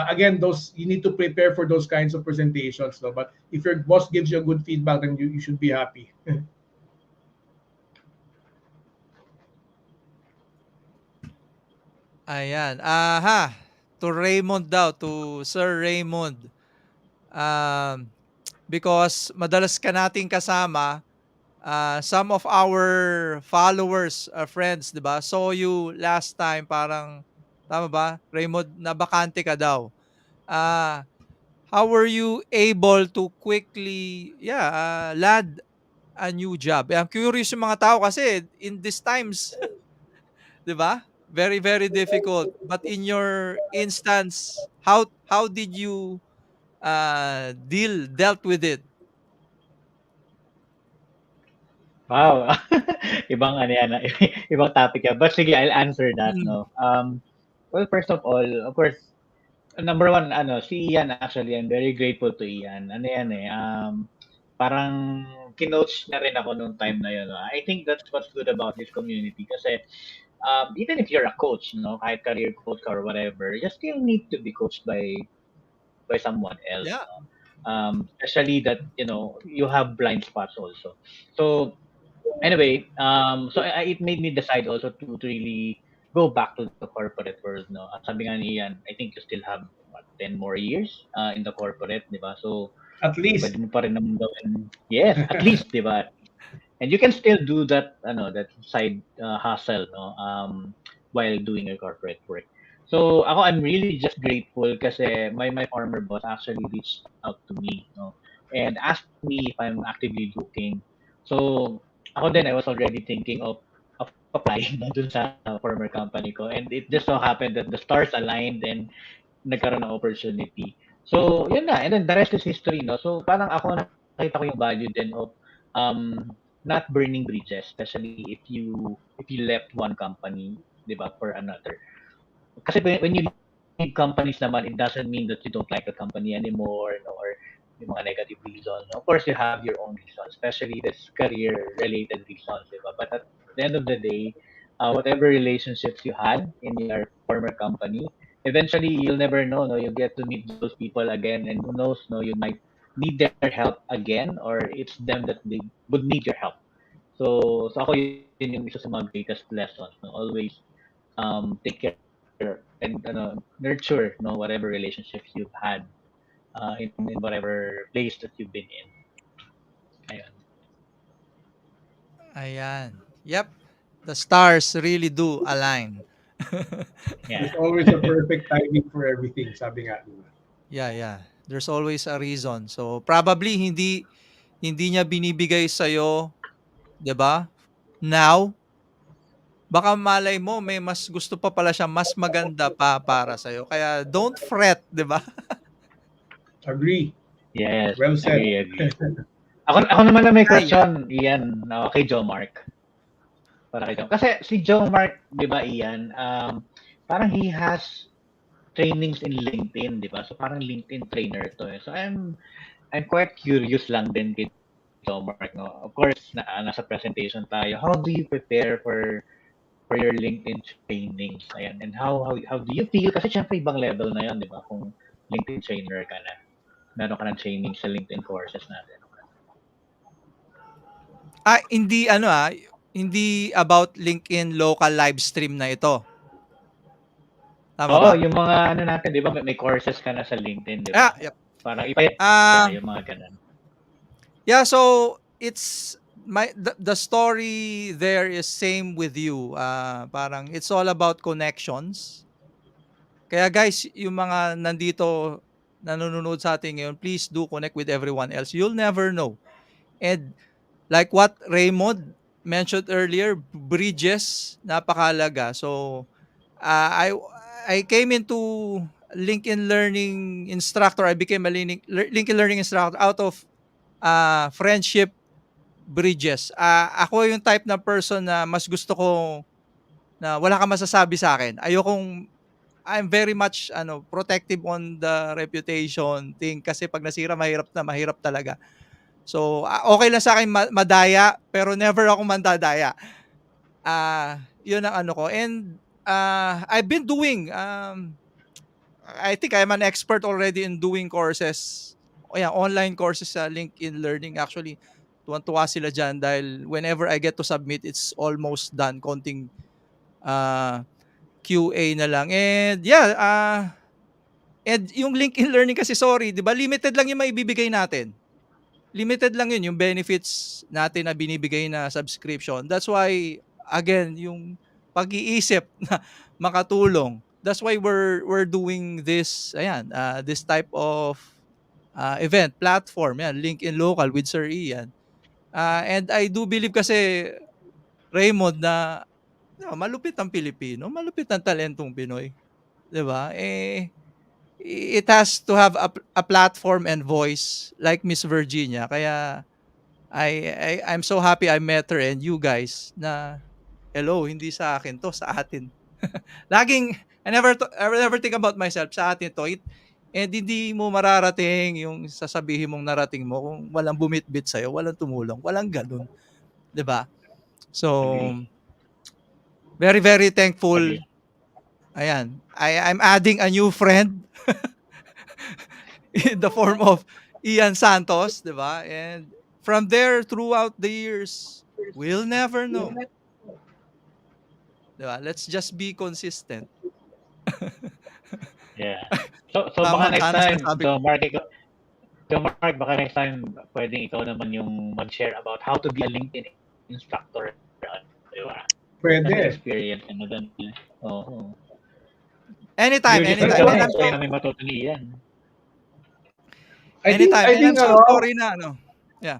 again, those you need to prepare for those kinds of presentations, no. But if your boss gives you a good feedback, then you should be happy. Ayan. To Raymond daw, to Sir Raymond. Um, because madalas ka nating kasama, some of our followers, friends, 'di ba? Saw you last time, parang tama ba? Raymond, nabakante ka daw. Ah, how were you able to quickly, land a new job? I'm curious yung mga tao kasi in these times, 'di ba? Very very difficult. But in your instance, how did you dealt with it? Wow. Ibang ano yan, ibang topic yan. But sige, I'll answer that, Mm. no. Well, first of all, of course, number one, ano, si Ian actually, I'm very grateful to Ian. Ano yan eh, parang kinoach na rin ako nung time na yun. No? I think that's what's good about this community kasi even if you're a coach, no, kahit career coach or whatever, you still need to be coached by someone else. Yeah. No? Especially that, you have blind spots also. So anyway, so it made me decide also to really go back to the corporate world, no. At sabi nga ni Ian, I think you still have what, 10 more years in the corporate, 'di ba? So At least. pwede mo pa rin naman gawin. Yes, at least, 'di ba? And you can still do that that side hustle, no, while doing your corporate work. So ako, I'm really just grateful kasi my former boss actually reached out to me, no, and asked me if I'm actively looking. So ako din, I was already thinking of applying na dun sa former company ko, and it just so happened that the stars aligned and nagkaroon ng opportunity. So yun na, and then the rest is history, no. So parang ako, nakita ko yung value din of not burning bridges, especially if you left one company, 'di ba, for another. Kasi when you leave companies naman, it doesn't mean that you don't like the company anymore, no, or yung mga negative reasons. Of course, you have your own reasons, especially this career-related reasons, di ba? But at the end of the day, whatever relationships you had in your former company, eventually you'll never know, no, you get to meet those people again, and who knows, no, you might need their help again, or it's them that they would need your help. So ako, yun yung isa sa mga greatest lessons, no? Always take care and nurture, no, whatever relationships you've had in whatever place that you've been in. Ayun. Ayan. Yep. The stars really do align. Yeah. There's always a perfect timing for everything, sabi nga. Yeah, yeah. There's always a reason. So probably hindi niya binibigay sa 'di ba? Now, baka malay mo may mas gusto pa pala siya, mas maganda pa para sa Kaya don't fret, 'di ba? Agree. Yes, Well said. agree. Ako naman na may Ay, question, Ian, no, kay Joe Mark. Para kay Joe. Kasi si Joe Mark, 'di ba, Ian, parang he has trainings in LinkedIn, 'di ba? So parang LinkedIn trainer to eh. So I'm quite curious lang din kay Joe Mark, no. Of course, nasa presentation tayo. How do you prepare for your LinkedIn trainings? Ayan. And how do you feel? Kasi syempre ibang level na 'yon, 'di ba? Kung LinkedIn trainer ka na. Meron ka ng training sa LinkedIn courses natin. hindi hindi about LinkedIn local live stream na ito. Tama Oo, ba? yung mga ano natin, di ba, may courses ka na sa LinkedIn, di ba? Yep. Parang ipayat, Ah, yung mga ganun. yeah, so it's the story there is same with you. Parang it's all about connections. Kaya guys, yung mga nandito nanonood sa atin ngayon, please do connect with everyone else. You'll never know. And like what Raymond mentioned earlier, bridges napakalaga. So I came into LinkedIn Learning instructor. I became a LinkedIn Learning instructor out of friendship bridges. Ako yung type na person na mas gusto ko na wala kang masasabi sa akin. Ayokong I'm very much protective on the reputation thing kasi pag nasira mahirap na mahirap talaga. So okay lang sa akin madaya pero never ako mandadaya. Yun ang ano ko and I've been doing I think I'm an expert already in doing courses. O yan, online courses sa LinkedIn Learning. Actually, tuwan-tuwa sila dyan dahil whenever I get to submit, it's almost done. Konting uh, QA na lang. And yeah, and yung LinkedIn Learning kasi, sorry, di ba, limited lang yung maibibigay natin. Limited lang yun, yung benefits natin na binibigay na subscription. That's why, again, yung pag-iisip na makatulong. That's why we're doing this, ayan, this type of event, platform, yan, LinkedIn Local with Sir Ian. And I do believe kasi, Raymond, na malupit ang Pilipino, malupit ang talentong Pinoy. 'Di ba? It has to have a platform and voice like Miss Virginia. Kaya I'm so happy I met her and you guys na hello, hindi sa akin 'to, sa atin. Laging I never think about myself, sa atin 'to. And hindi mo mararating yung sasabihin mong narating mo kung walang bumitbit sa'yo, walang tumulong, walang gano'n, 'di ba? So, Agree. very, very thankful. Agree. Ayan, I'm adding a new friend in the form of Ian Santos, 'di ba? And from there throughout the years, we'll never know. 'Di ba? Let's just be consistent. Yeah. So Tama baka next sana time, sinasabi ko. Mark, baka next time pwedeng ikaw naman yung mag-share about how to be a LinkedIn instructor, di ba? Kasi Pwede. experience na ganun. Oo. Anytime, Curious anytime. na And kami, I'm kaya so namin matutunian. anytime. I And think I'm so sorry na Yeah.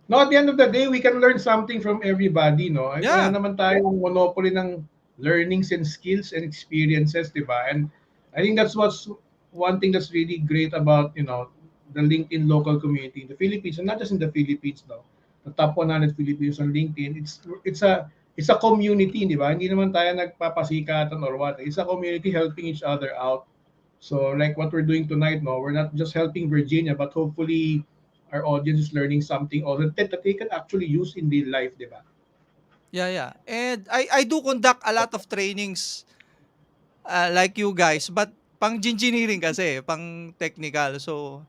no, at the end of the day, we can learn something from everybody, no? Ay, wala Yeah. naman tayong monopoly ng learnings and skills and experiences, di ba? And I think that's what's one thing that's really great about, the LinkedIn local community in the Philippines, and not just in the Philippines, no? The top 100 Filipinos on LinkedIn, it's a community, di ba? Hindi naman tayo nagpapasikatan or what. It's a community helping each other out. So like what we're doing tonight, no, we're not just helping Virginia, but hopefully our audience is learning something also that they can actually use in real life, di ba? Yeah, yeah. And I do conduct a lot of trainings like you guys, but pang engineering kasi, pang technical. So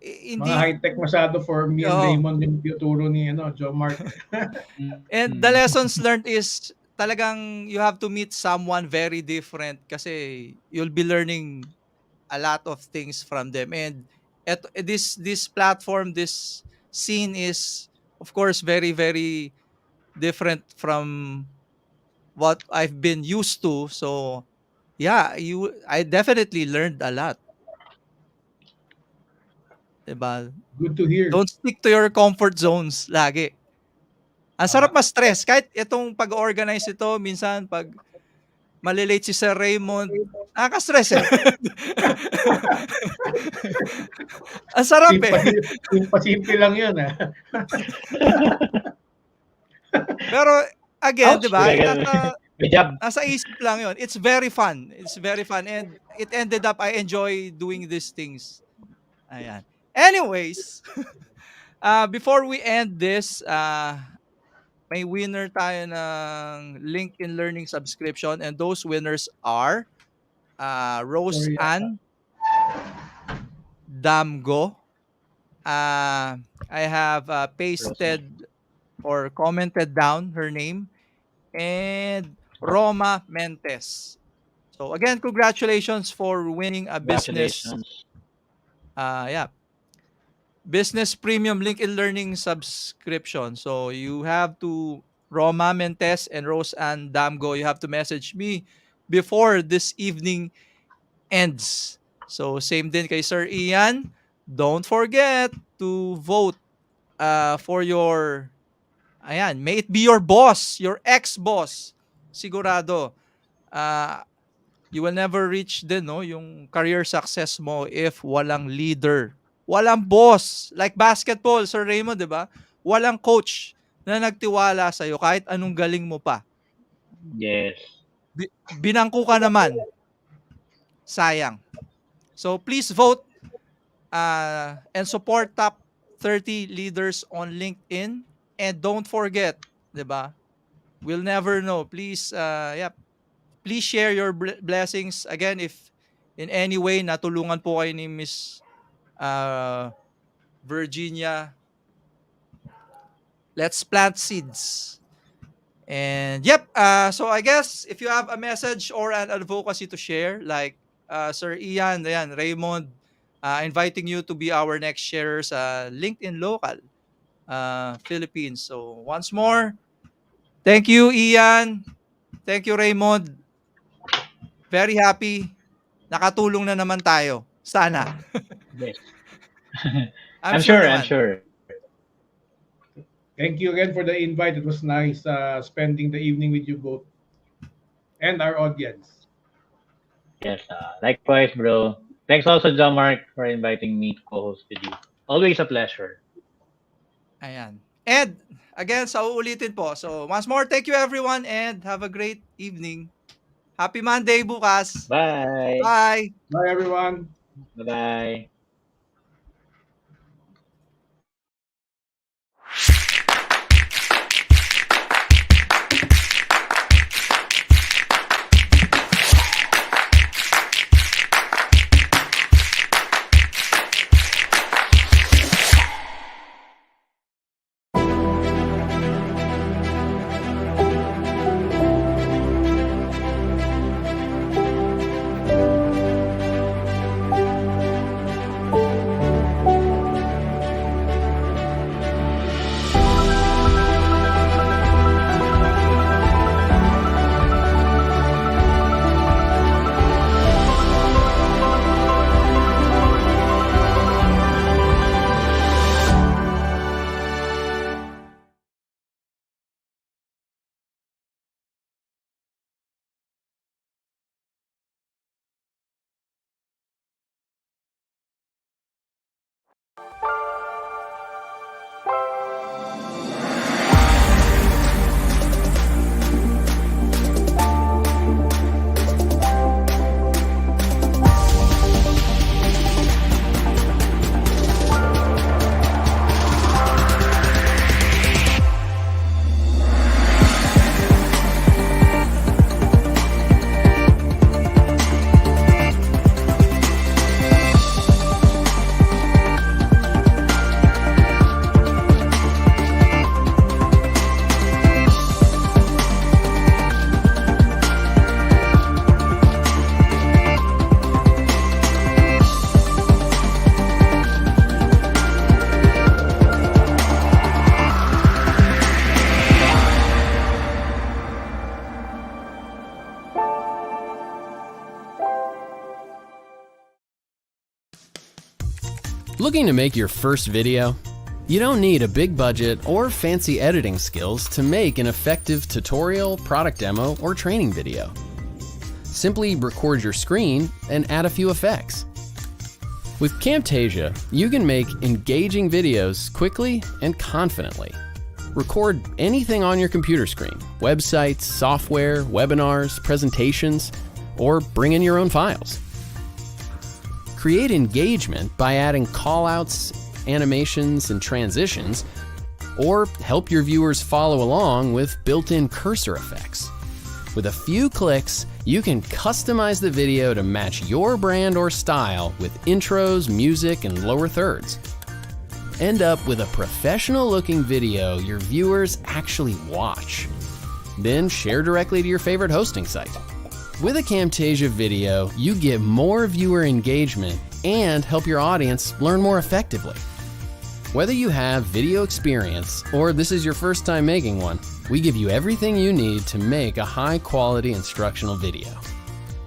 Mga hindi high-tech masyado for me and Oo. Raymond yung tuturo ni Joe Mark. And the lessons learned is talagang you have to meet someone very different kasi you'll be learning a lot of things from them. And this platform, this scene is of course very, very different from what I've been used to. So yeah, I definitely learned a lot, 'di ba? Good to hear. Don't stick to your comfort zones lagi. Ang sarap Tama. ma-stress kahit itong pag-organize ito minsan pag si Sir Raymond, nakaka-stress eh. Ang sarap eh. Simple lang yun, ah. Pero again, 'di Ouch! ba? May job. Nasa isip lang 'yon. It's very fun. It's very fun and it ended up I enjoy doing these things. Ayan. Anyways, before we end this, may winner tayo ng LinkedIn Learning subscription and those winners are Rose Sorry, Ann Damgo. I have Rosemary. pasted or commented down her name, and Roma Mentes. So again, congratulations for winning a business, Congratulations. yeah, business premium LinkedIn Learning subscription. So you have to, Roma Mentes and Rose Ann Damgo, you have to message me before this evening ends. So same din kay Sir Ian. Don't forget to vote for your, ayan, may it be your boss, your ex-boss. Sigurado. Uh, you will never reach din, no, yung career success mo if walang leader. Walang boss. Like basketball, Sir Raymond, di ba? Walang coach na nagtiwala sa'yo kahit anong galing mo pa. Yes. Binangko ka naman. Sayang. So please vote and support top 30 leaders on LinkedIn. And don't forget, di ba? We'll never know. Please, please share your blessings. Again, if in any way natulungan po kayo ni Miss Virginia, let's plant seeds. And so I guess if you have a message or an advocacy to share, like Sir Ian, ayan, Raymond, inviting you to be our next sharer sa LinkedIn Local Philippines. So once more, thank you, Ian. Thank you, Raymond. Very happy. Nakatulong na naman tayo. Sana. Yes. I'm I'm sure sure. naman. I'm sure. Thank you again for the invite. It was nice spending the evening with you both and our audience. Yes. Likewise, bro. Thanks also, John Mark, for inviting me to co-host with you. Always a pleasure. Ayan. And again, sa uulitin po. So once more, thank you everyone and have a great evening. Happy Monday bukas. Bye. Bye. Bye, everyone. Bye-bye. Looking to make your first video? You don't need a big budget or fancy editing skills to make an effective tutorial, product demo, or training video. Simply record your screen and add a few effects. With Camtasia, you can make engaging videos quickly and confidently. Record anything on your computer screen: websites, software, webinars, presentations, or bring in your own files. Create engagement by adding callouts, animations, and transitions, or help your viewers follow along with built-in cursor effects. With a few clicks, you can customize the video to match your brand or style with intros, music, and lower thirds. end up with a professional looking video your viewers actually watch. Then share directly to your favorite hosting site. With a Camtasia video, you get more viewer engagement and help your audience learn more effectively. Whether you have video experience or this is your first time making one, we give you everything you need to make a high quality instructional video.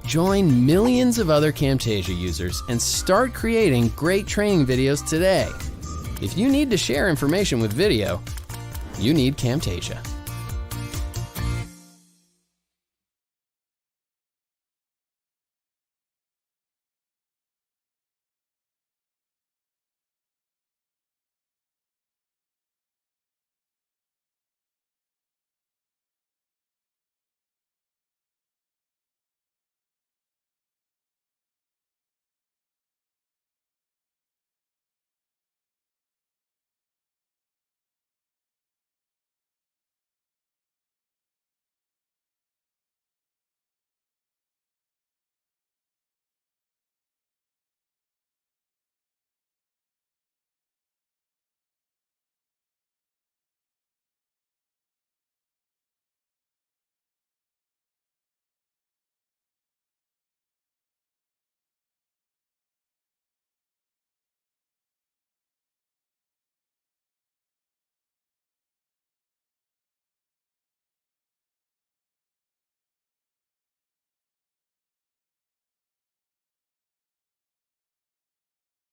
Join millions of other Camtasia users and start creating great training videos today. If you need to share information with video, you need Camtasia.